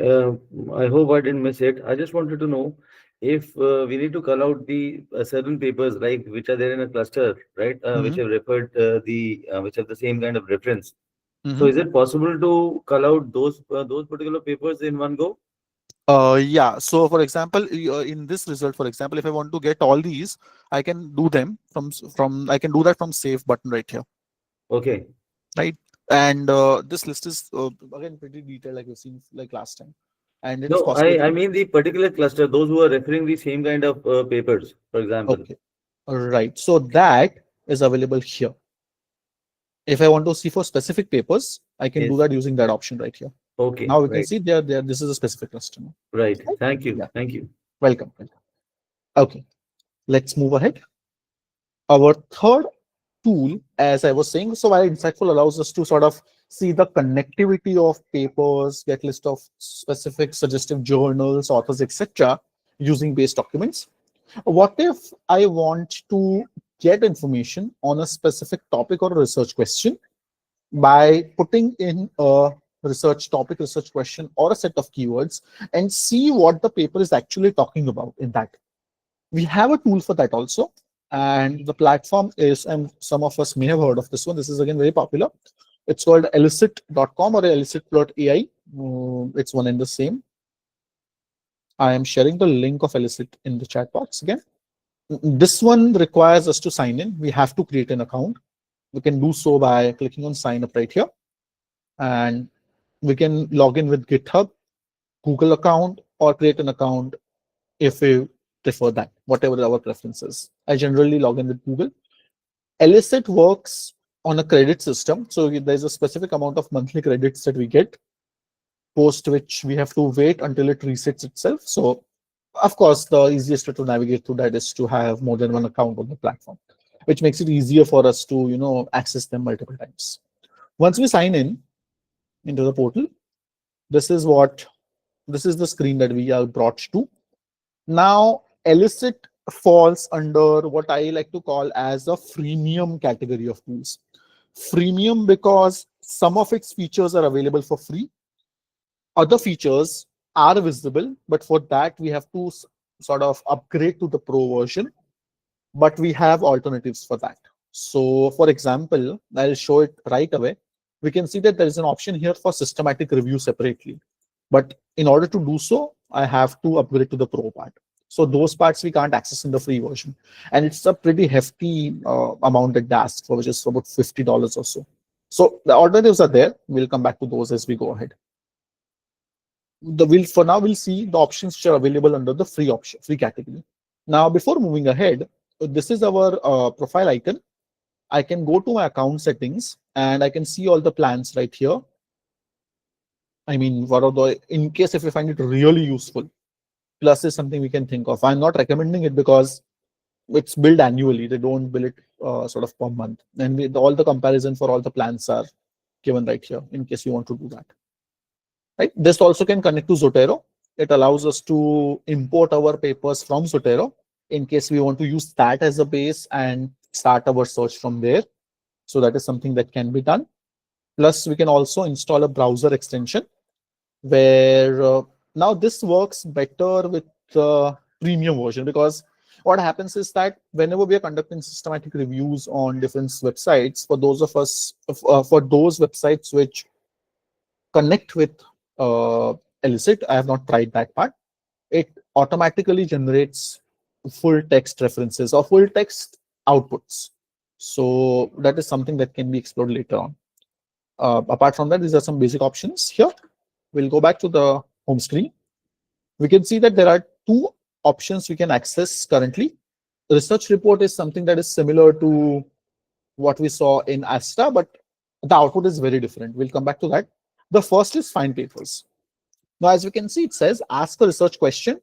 hope I didn't miss it. I just wanted to know if we need to call out the certain papers, like which are there in a cluster, right? Which have referred which have the same kind of reference. So is it possible to call out those particular papers in one go? Yeah. So, for example, in this result, for example, if I want to get all these, I can do them from I can do that from save button right here. Okay. Right. And this list is again pretty detailed, like we've seen like last time. And it is No, possible. I mean the particular cluster, those who are referring the same kind of papers, for example. Okay. All right. So that is available here. If I want to see for specific papers, I can do that using that option right here. Okay. Now we can see there. This is a specific cluster. Right. Thank you. Yeah. Thank you. Welcome. Okay. Let's move ahead. Our third tool, as I was saying, so while Insightful allows us to sort of see the connectivity of papers, get list of specific suggestive journals, authors, etc., using base documents. What if I want to get information on a specific topic or a research question by putting in a research topic, research question, or a set of keywords and see what the paper is actually talking about in that? We have a tool for that also. And the platform is, and some of us may have heard of this one. This is again very popular. It's called Elicit.com or Elicit.ai. It's one and the same. I am sharing the link of Elicit in the chat box again. This one requires us to sign in. We have to create an account. We can do so by clicking on sign up right here. And we can log in with GitHub, Google account, or create an account if we prefer that, whatever our preference is. I generally log in with Google. Elicit works on a credit system. So there's a specific amount of monthly credits that we get, post which we have to wait until it resets itself. So of course, the easiest way to navigate through that is to have more than one account on the platform, which makes it easier for us to, access them multiple times. Once we sign in into the portal, this is the screen that we are brought to. Now, Elicit falls under what I like to call as a freemium category of tools. Freemium because some of its features are available for free. Other features are visible, but for that we have to sort of upgrade to the pro version, but we have alternatives for that. So for example, I'll show it right away. We can see that there is an option here for systematic review separately, but in order to do so, I have to upgrade to the pro part. So those parts we can't access in the free version. And it's a pretty hefty amount that they ask for, which is about $50 or so. So the alternatives are there. We'll come back to those as we go ahead. For now we'll see the options which are available under the free category. Now before moving ahead, this is our profile icon. I can go to my account settings and I can see all the plans right here. I mean, what are the, in case if we find it really useful, Plus is something we can think of. I'm not recommending it because it's billed annually. They don't bill it sort of per month. And all the comparison for all the plans are given right here in case you want to do that. Right. This also can connect to Zotero. It allows us to import our papers from Zotero in case we want to use that as a base and start our search from there. So that is something that can be done. Plus, we can also install a browser extension where now this works better with the premium version, because what happens is that whenever we are conducting systematic reviews on different websites, for those of us, for those websites which connect with Elicit, I have not tried that part. It automatically generates full text references or full text outputs. So that is something that can be explored later on. Apart from that, these are some basic options here. We'll go back to the home screen. We can see that there are two options we can access currently. The research report is something that is similar to what we saw in ASTA, but the output is very different. We'll come back to that. The first is find papers. Now, as we can see, it says ask a research question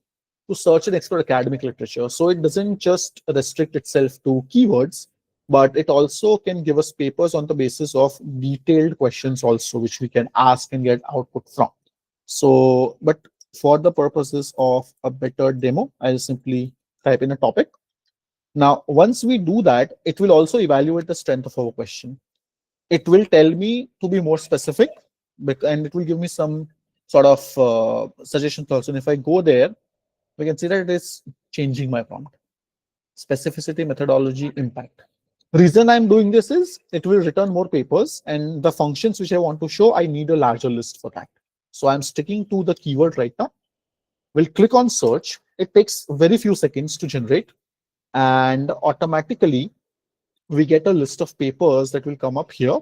to search and explore academic literature. So it doesn't just restrict itself to keywords, but it also can give us papers on the basis of detailed questions also, which we can ask and get output from. So, but for the purposes of a better demo, I'll simply type in a topic. Now, once we do that, it will also evaluate the strength of our question. It will tell me to be more specific, and it will give me some sort of suggestions also. And if I go there, we can see that it is changing my prompt. Specificity, methodology, impact. Reason I'm doing this is it will return more papers, and the functions which I want to show, I need a larger list for that. So I'm sticking to the keyword right now. We'll click on search. It takes very few seconds to generate, and automatically we get a list of papers that will come up here,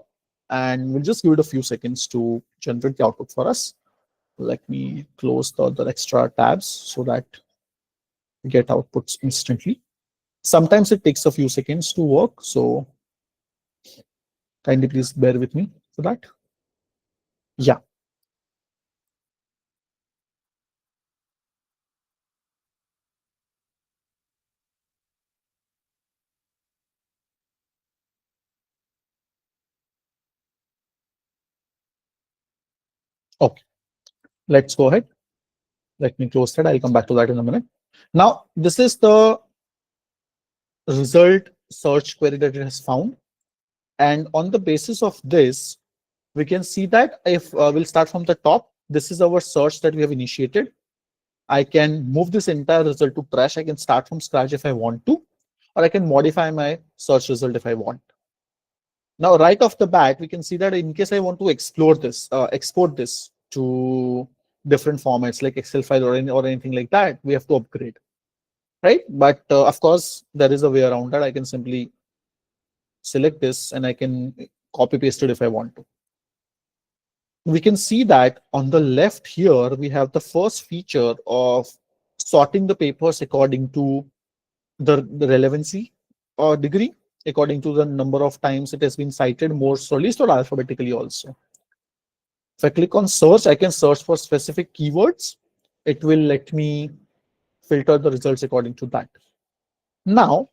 and we'll just give it a few seconds to generate the output for us. Let me close the other extra tabs so that we get outputs instantly. Sometimes it takes a few seconds to work, so kindly please bear with me for that. Yeah. Okay, let's go ahead. Let me close that. I'll come back to that in a minute. Now, this is the result search query that it has found. And on the basis of this, we can see that if we'll start from the top, this is our search that we have initiated. I can move this entire result to trash. I can start from scratch if I want to, or I can modify my search result if I want. Now, right off the bat, we can see that in case I want to explore this, export this to different formats like Excel file or anything like that, we have to upgrade, right? But of course, there is a way around that. I can simply select this and I can copy paste it if I want to. We can see that on the left here, we have the first feature of sorting the papers according to the relevancy or degree, according to the number of times it has been cited, more slowly or alphabetically also. If I click on search, I can search for specific keywords. It will let me filter the results according to that. Now,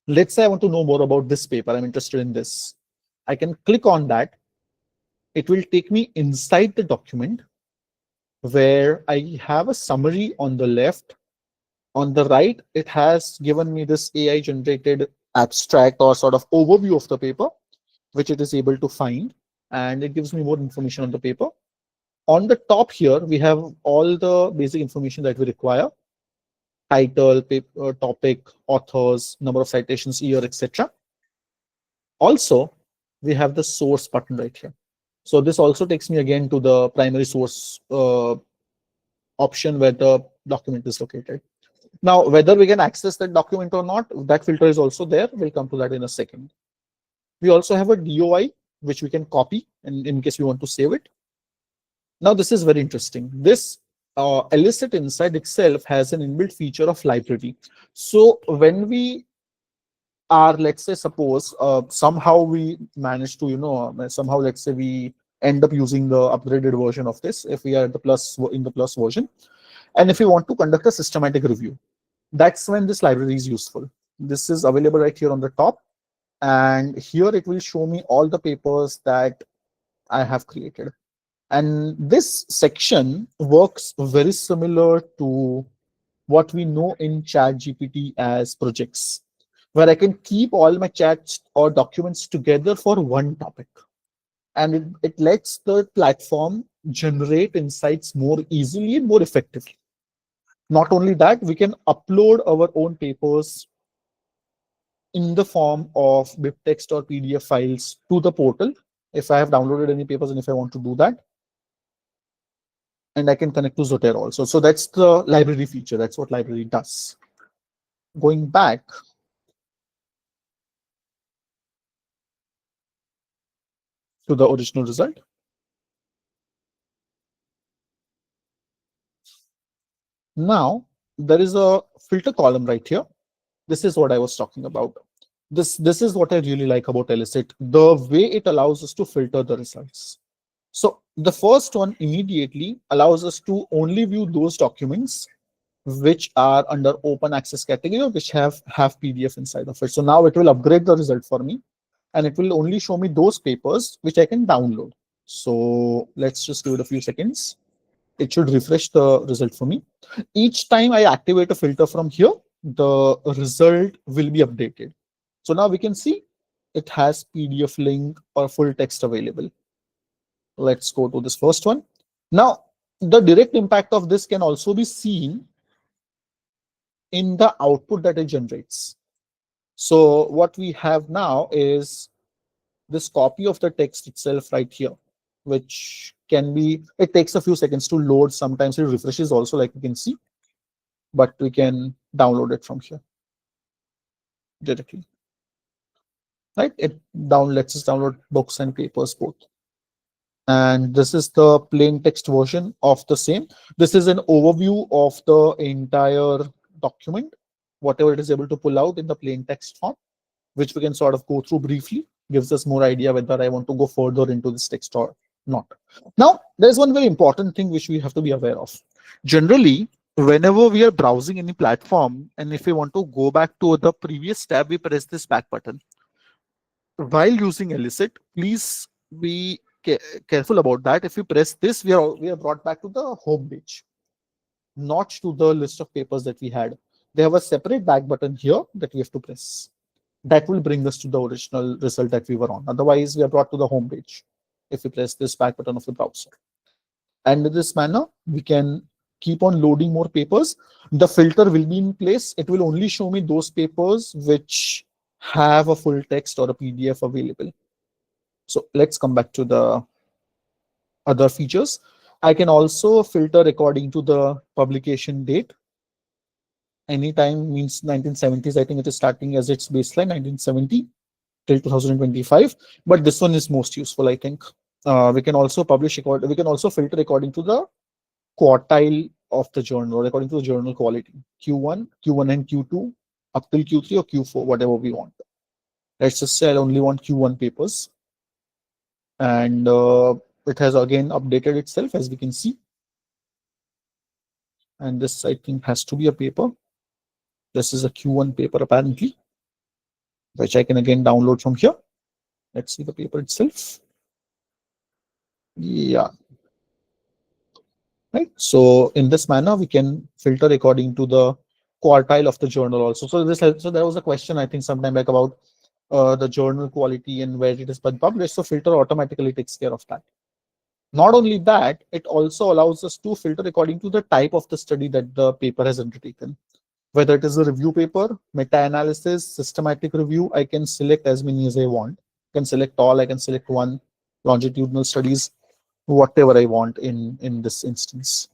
let's say I want to know more about this paper. I'm interested in this. I can click on that. It will take me inside the document where I have a summary on the left. On the right, it has given me this AI generated abstract or sort of overview of the paper, which it is able to find, and it gives me more information on the paper. On the top here, we have all the basic information that we require: title, paper, topic, authors, number of citations, year, etc. Also, we have the source button right here. So this also takes me again to the primary source option where the document is located. Now, whether we can access that document or not, that filter is also there. We'll come to that in a second. We also have a DOI, which we can copy in case we want to save it. Now, this is very interesting. This Elicit inside itself has an inbuilt feature of library. So when we are, let's say, suppose somehow we manage to, somehow, let's say we end up using the upgraded version of this, if we are in the plus version, and if we want to conduct a systematic review, that's when this library is useful. This is available right here on the top, and here it will show me all the papers that I have created. And this section works very similar to what we know in ChatGPT as projects, where I can keep all my chats or documents together for one topic. And it lets the platform generate insights more easily and more effectively. Not only that, we can upload our own papers in the form of BibText or PDF files to the portal if I have downloaded any papers and if I want to do that. And I can connect to Zotero also. So that's the library feature. That's what library does. Going back, to the original result. Now, there is a filter column right here. This is what I was talking about. This is what I really like about Elicit, the way it allows us to filter the results. So the first one immediately allows us to only view those documents which are under open access category or which have PDF inside of it. So now it will upgrade the result for me, and it will only show me those papers which I can download. So let's just give it a few seconds. It should refresh the result for me. Each time I activate a filter from here, the result will be updated. So now we can see it has PDF link or full text available. Let's go to this first one. Now, the direct impact of this can also be seen in the output that it generates. So what we have now is this copy of the text itself right here, which can be, it takes a few seconds to load. Sometimes it refreshes also, like you can see, but we can download it from here directly. Right? It lets us download books and papers both. And this is the plain text version of the same. This is an overview of the entire document, whatever it is able to pull out in the plain text form, which we can sort of go through briefly. Gives us more idea whether I want to go further into this text or not. Now, there's one very important thing which we have to be aware of. Generally, whenever we are browsing any platform, and if we want to go back to the previous tab, we press this back button. While using Elicit, please be careful about that. If we press this, we are brought back to the home page, not to the list of papers that we had. They have a separate back button here that we have to press. That will bring us to the original result that we were on. Otherwise, we are brought to the home page if we press this back button of the browser. And in this manner, we can keep on loading more papers. The filter will be in place. It will only show me those papers which have a full text or a PDF available. So let's come back to the other features. I can also filter according to the publication date. Anytime means 1970s. I think it is starting as its baseline 1970 till 2025. But this one is most useful, I think. We can also we can also filter according to the quartile of the journal, according to the journal quality. Q1 and Q2 up till Q3 or Q4, whatever we want. Let's just say I only want Q1 papers. And it has again updated itself, as we can see. And this, I think, has to be a paper. This is a Q1 paper, apparently, which I can again download from here. Let's see the paper itself. Yeah. Right. So in this manner, we can filter according to the quartile of the journal also. So there was a question, I think, sometime back about the journal quality and where it is published. So filter automatically takes care of that. Not only that, it also allows us to filter according to the type of the study that the paper has undertaken. Whether it is a review paper, meta-analysis, systematic review, I can select as many as I want. I can select all, I can select one, longitudinal studies, whatever I want in this instance.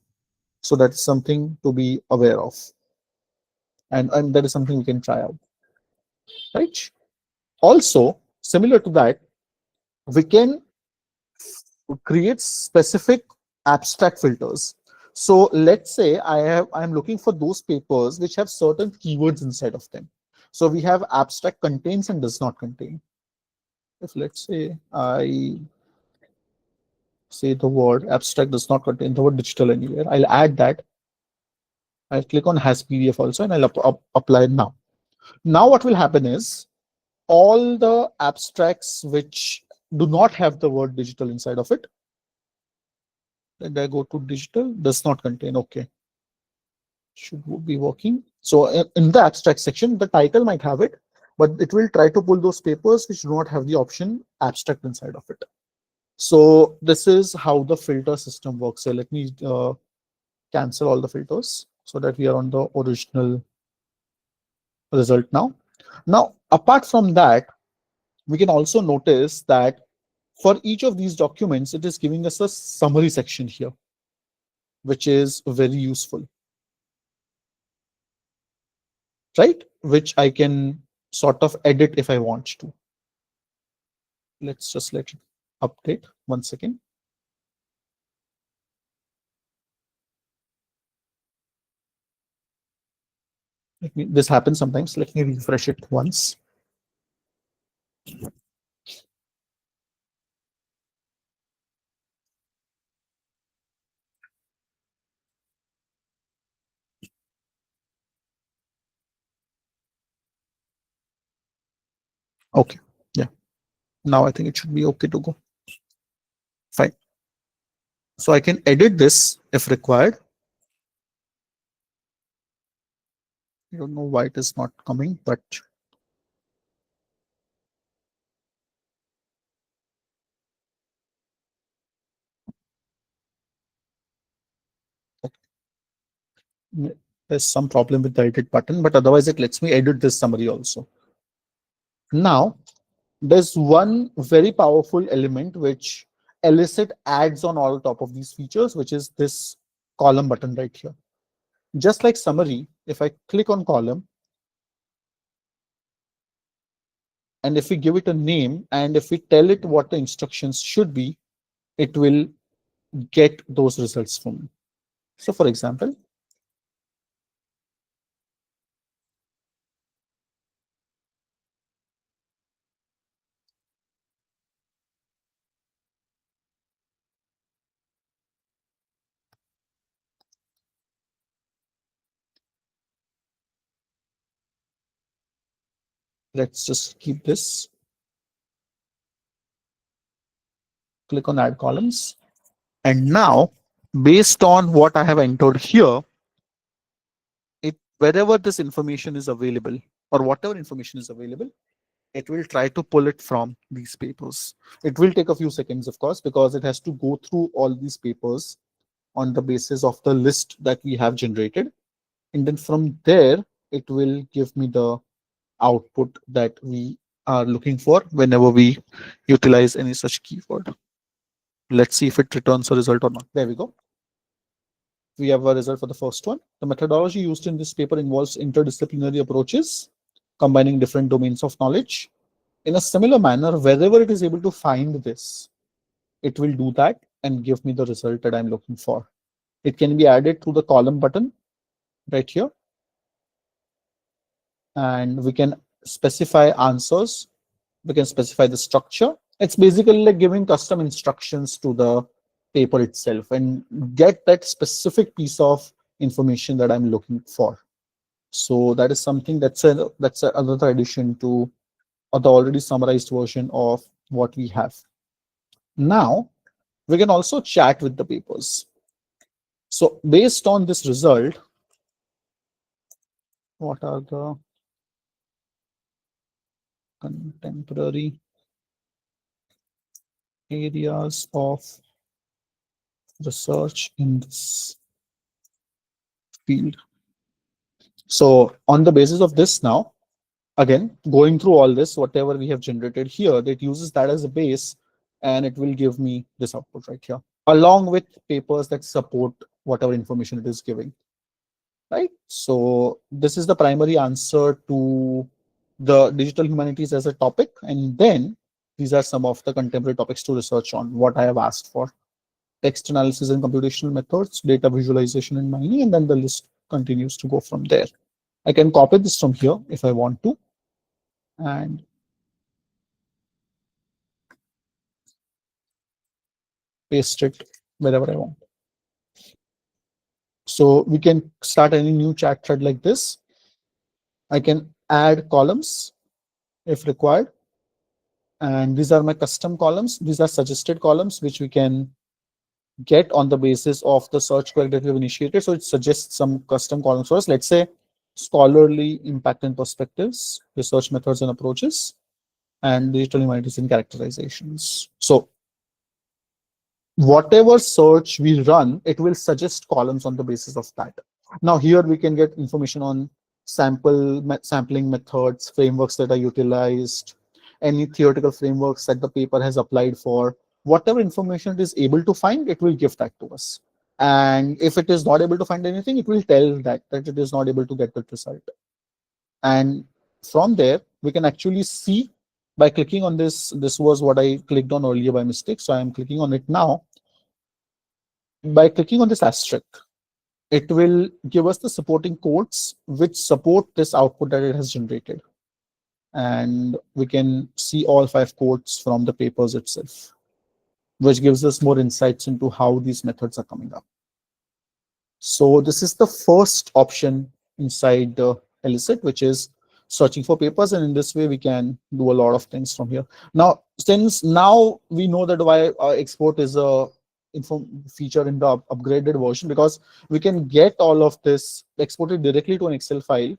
So that's something to be aware of. and that is something we can try out, right? Also, similar to that, we can create specific abstract filters. So let's say I'm looking for those papers which have certain keywords inside of them. So we have abstract contains and does not contain. If let's say I say the word abstract does not contain the word digital anywhere, I'll add that. I'll click on has PDF also and I'll apply now. Now what will happen is all the abstracts which do not have the word digital inside of it, and I go to digital, does not contain. Okay, should be working. So in the abstract section, the title might have it, but it will try to pull those papers which do not have the option abstract inside of it. So this is how the filter system works. So let me cancel all the filters so that we are on the original result now. Now, apart from that, we can also notice that for each of these documents, it is giving us a summary section here, which is very useful, right? Which I can sort of edit if I want to. Let's just let it update 1 second. This happens sometimes. Let me refresh it once. Okay, yeah. Now I think it should be okay to go. Fine. So I can edit this if required. I don't know why it is not coming, but there's some problem with the edit button, but otherwise it lets me edit this summary also. Now, there's one very powerful element which Elicit adds on all top of these features, which is this column button right here. Just like summary, if I click on column, and if we give it a name, and if we tell it what the instructions should be, it will get those results for me. So for example, let's just keep this. Click on add columns. And now, based on what I have entered here, wherever this information is available or whatever information is available, it will try to pull it from these papers. It will take a few seconds, of course, because it has to go through all these papers on the basis of the list that we have generated. And then from there, it will give me the output that we are looking for whenever we utilize any such keyword. Let's see if it returns a result or not. There we go. We have a result for the first one. The methodology used in this paper involves interdisciplinary approaches, combining different domains of knowledge. In a similar manner, wherever it is able to find this, it will do that and give me the result that I'm looking for. It can be added through the column button right here. And we can specify answers. We can specify the structure. It's basically like giving custom instructions to the paper itself and get that specific piece of information that I'm looking for. So that is something that's another addition to the already summarized version of what we have. Now, we can also chat with the papers. So based on this result, what are the contemporary areas of research in this field? So on the basis of this now, again, going through all this, whatever we have generated here, it uses that as a base and it will give me this output right here, along with papers that support whatever information it is giving. right? So this is the primary answer to the digital humanities as a topic. And then these are some of the contemporary topics to research on what I have asked for: text analysis and computational methods, data visualization and mining, and then the list continues to go from there. I can copy this from here if I want to and paste it wherever I want. So we can start any new chat thread like this. I can add columns if required. And these are my custom columns. These are suggested columns, which we can get on the basis of the search query that we've initiated. So it suggests some custom columns for us. Let's say scholarly impact and perspectives, research methods and approaches, and digital humanities and characterizations. So whatever search we run, it will suggest columns on the basis of that. Now here we can get information on sampling methods, frameworks that are utilized, any theoretical frameworks that the paper has applied for. Whatever information it is able to find, it will give that to us. And if it is not able to find anything, it will tell that it is not able to get that result. And from there, we can actually see by clicking on this. This was what I clicked on earlier by mistake. So I'm clicking on it now. By clicking on this asterisk, it will give us the supporting codes which support this output that it has generated. And we can see all 5 codes from the papers itself, which gives us more insights into how these methods are coming up. So this is the first option inside the Elicit, which is searching for papers. And in this way, we can do a lot of things from here. Now, since now we know that why export is a feature in the upgraded version, because we can get all of this exported directly to an Excel file,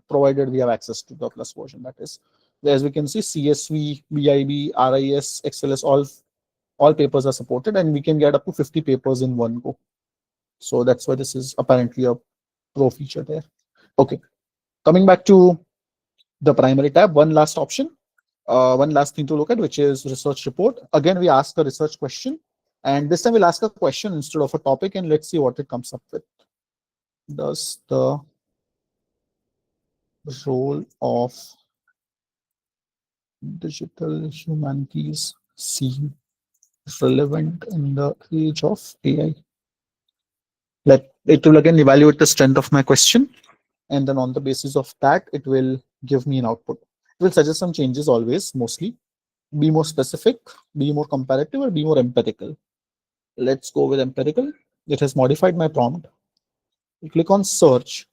provided we have access to the plus version. That is, as we can see, CSV, BIB, RIS, XLS, all papers are supported, and we can get up to 50 papers in one go. So that's why this is apparently a pro feature there. Okay, coming back to the primary tab, one last option, one last thing to look at, which is research report. Again, we ask a research question, and this time we'll ask a question instead of a topic, and let's see what it comes up with. Does the role of digital humanities seem relevant in the age of AI? It will again evaluate the strength of my question, and then on the basis of that, it will give me an output. It will suggest some changes always, mostly. Be more specific, be more comparative, or be more empirical. Let's go with empirical. It has modified my prompt. You click on search,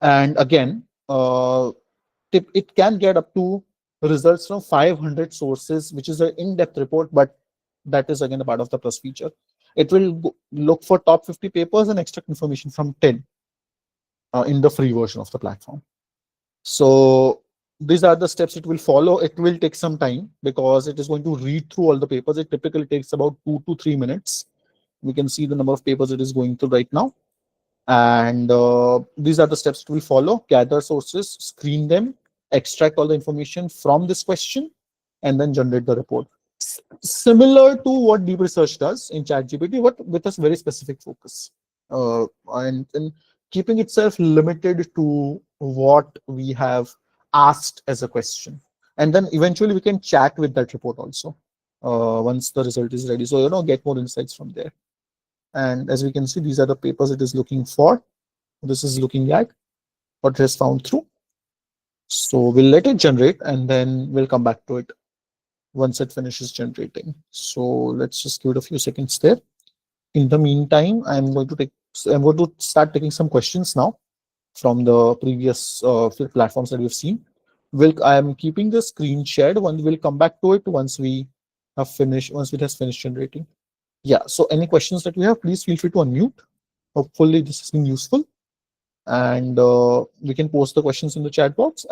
and again, it can get up to results from 500 sources, which is an in-depth report, but that is again a part of the plus feature. It will look for top 50 papers and extract information from 10 in the free version of the platform. So these are the steps it will follow. It will take some time because it is going to read through all the papers. It typically takes about 2 to 3 minutes. We can see the number of papers it is going through right now. And these are the steps it will follow: gather sources, screen them, extract all the information from this question, and then generate the report. Similar to what deep research does in ChatGPT, but with a very specific focus, and keeping itself limited to what we have asked as a question. And then eventually we can chat with that report also once the result is ready. So, get more insights from there. And as we can see, these are the papers it is looking for. This is looking at what it has found through. So we'll let it generate, and then we'll come back to it once it finishes generating. So let's just give it a few seconds there. In the meantime, I'm going to start taking some questions now from the previous platforms that we've seen. I am keeping the screen shared. We'll come back to it once it has finished generating. Yeah, so any questions that we have, please feel free to unmute. Hopefully this has been useful, and we can post the questions in the chat box.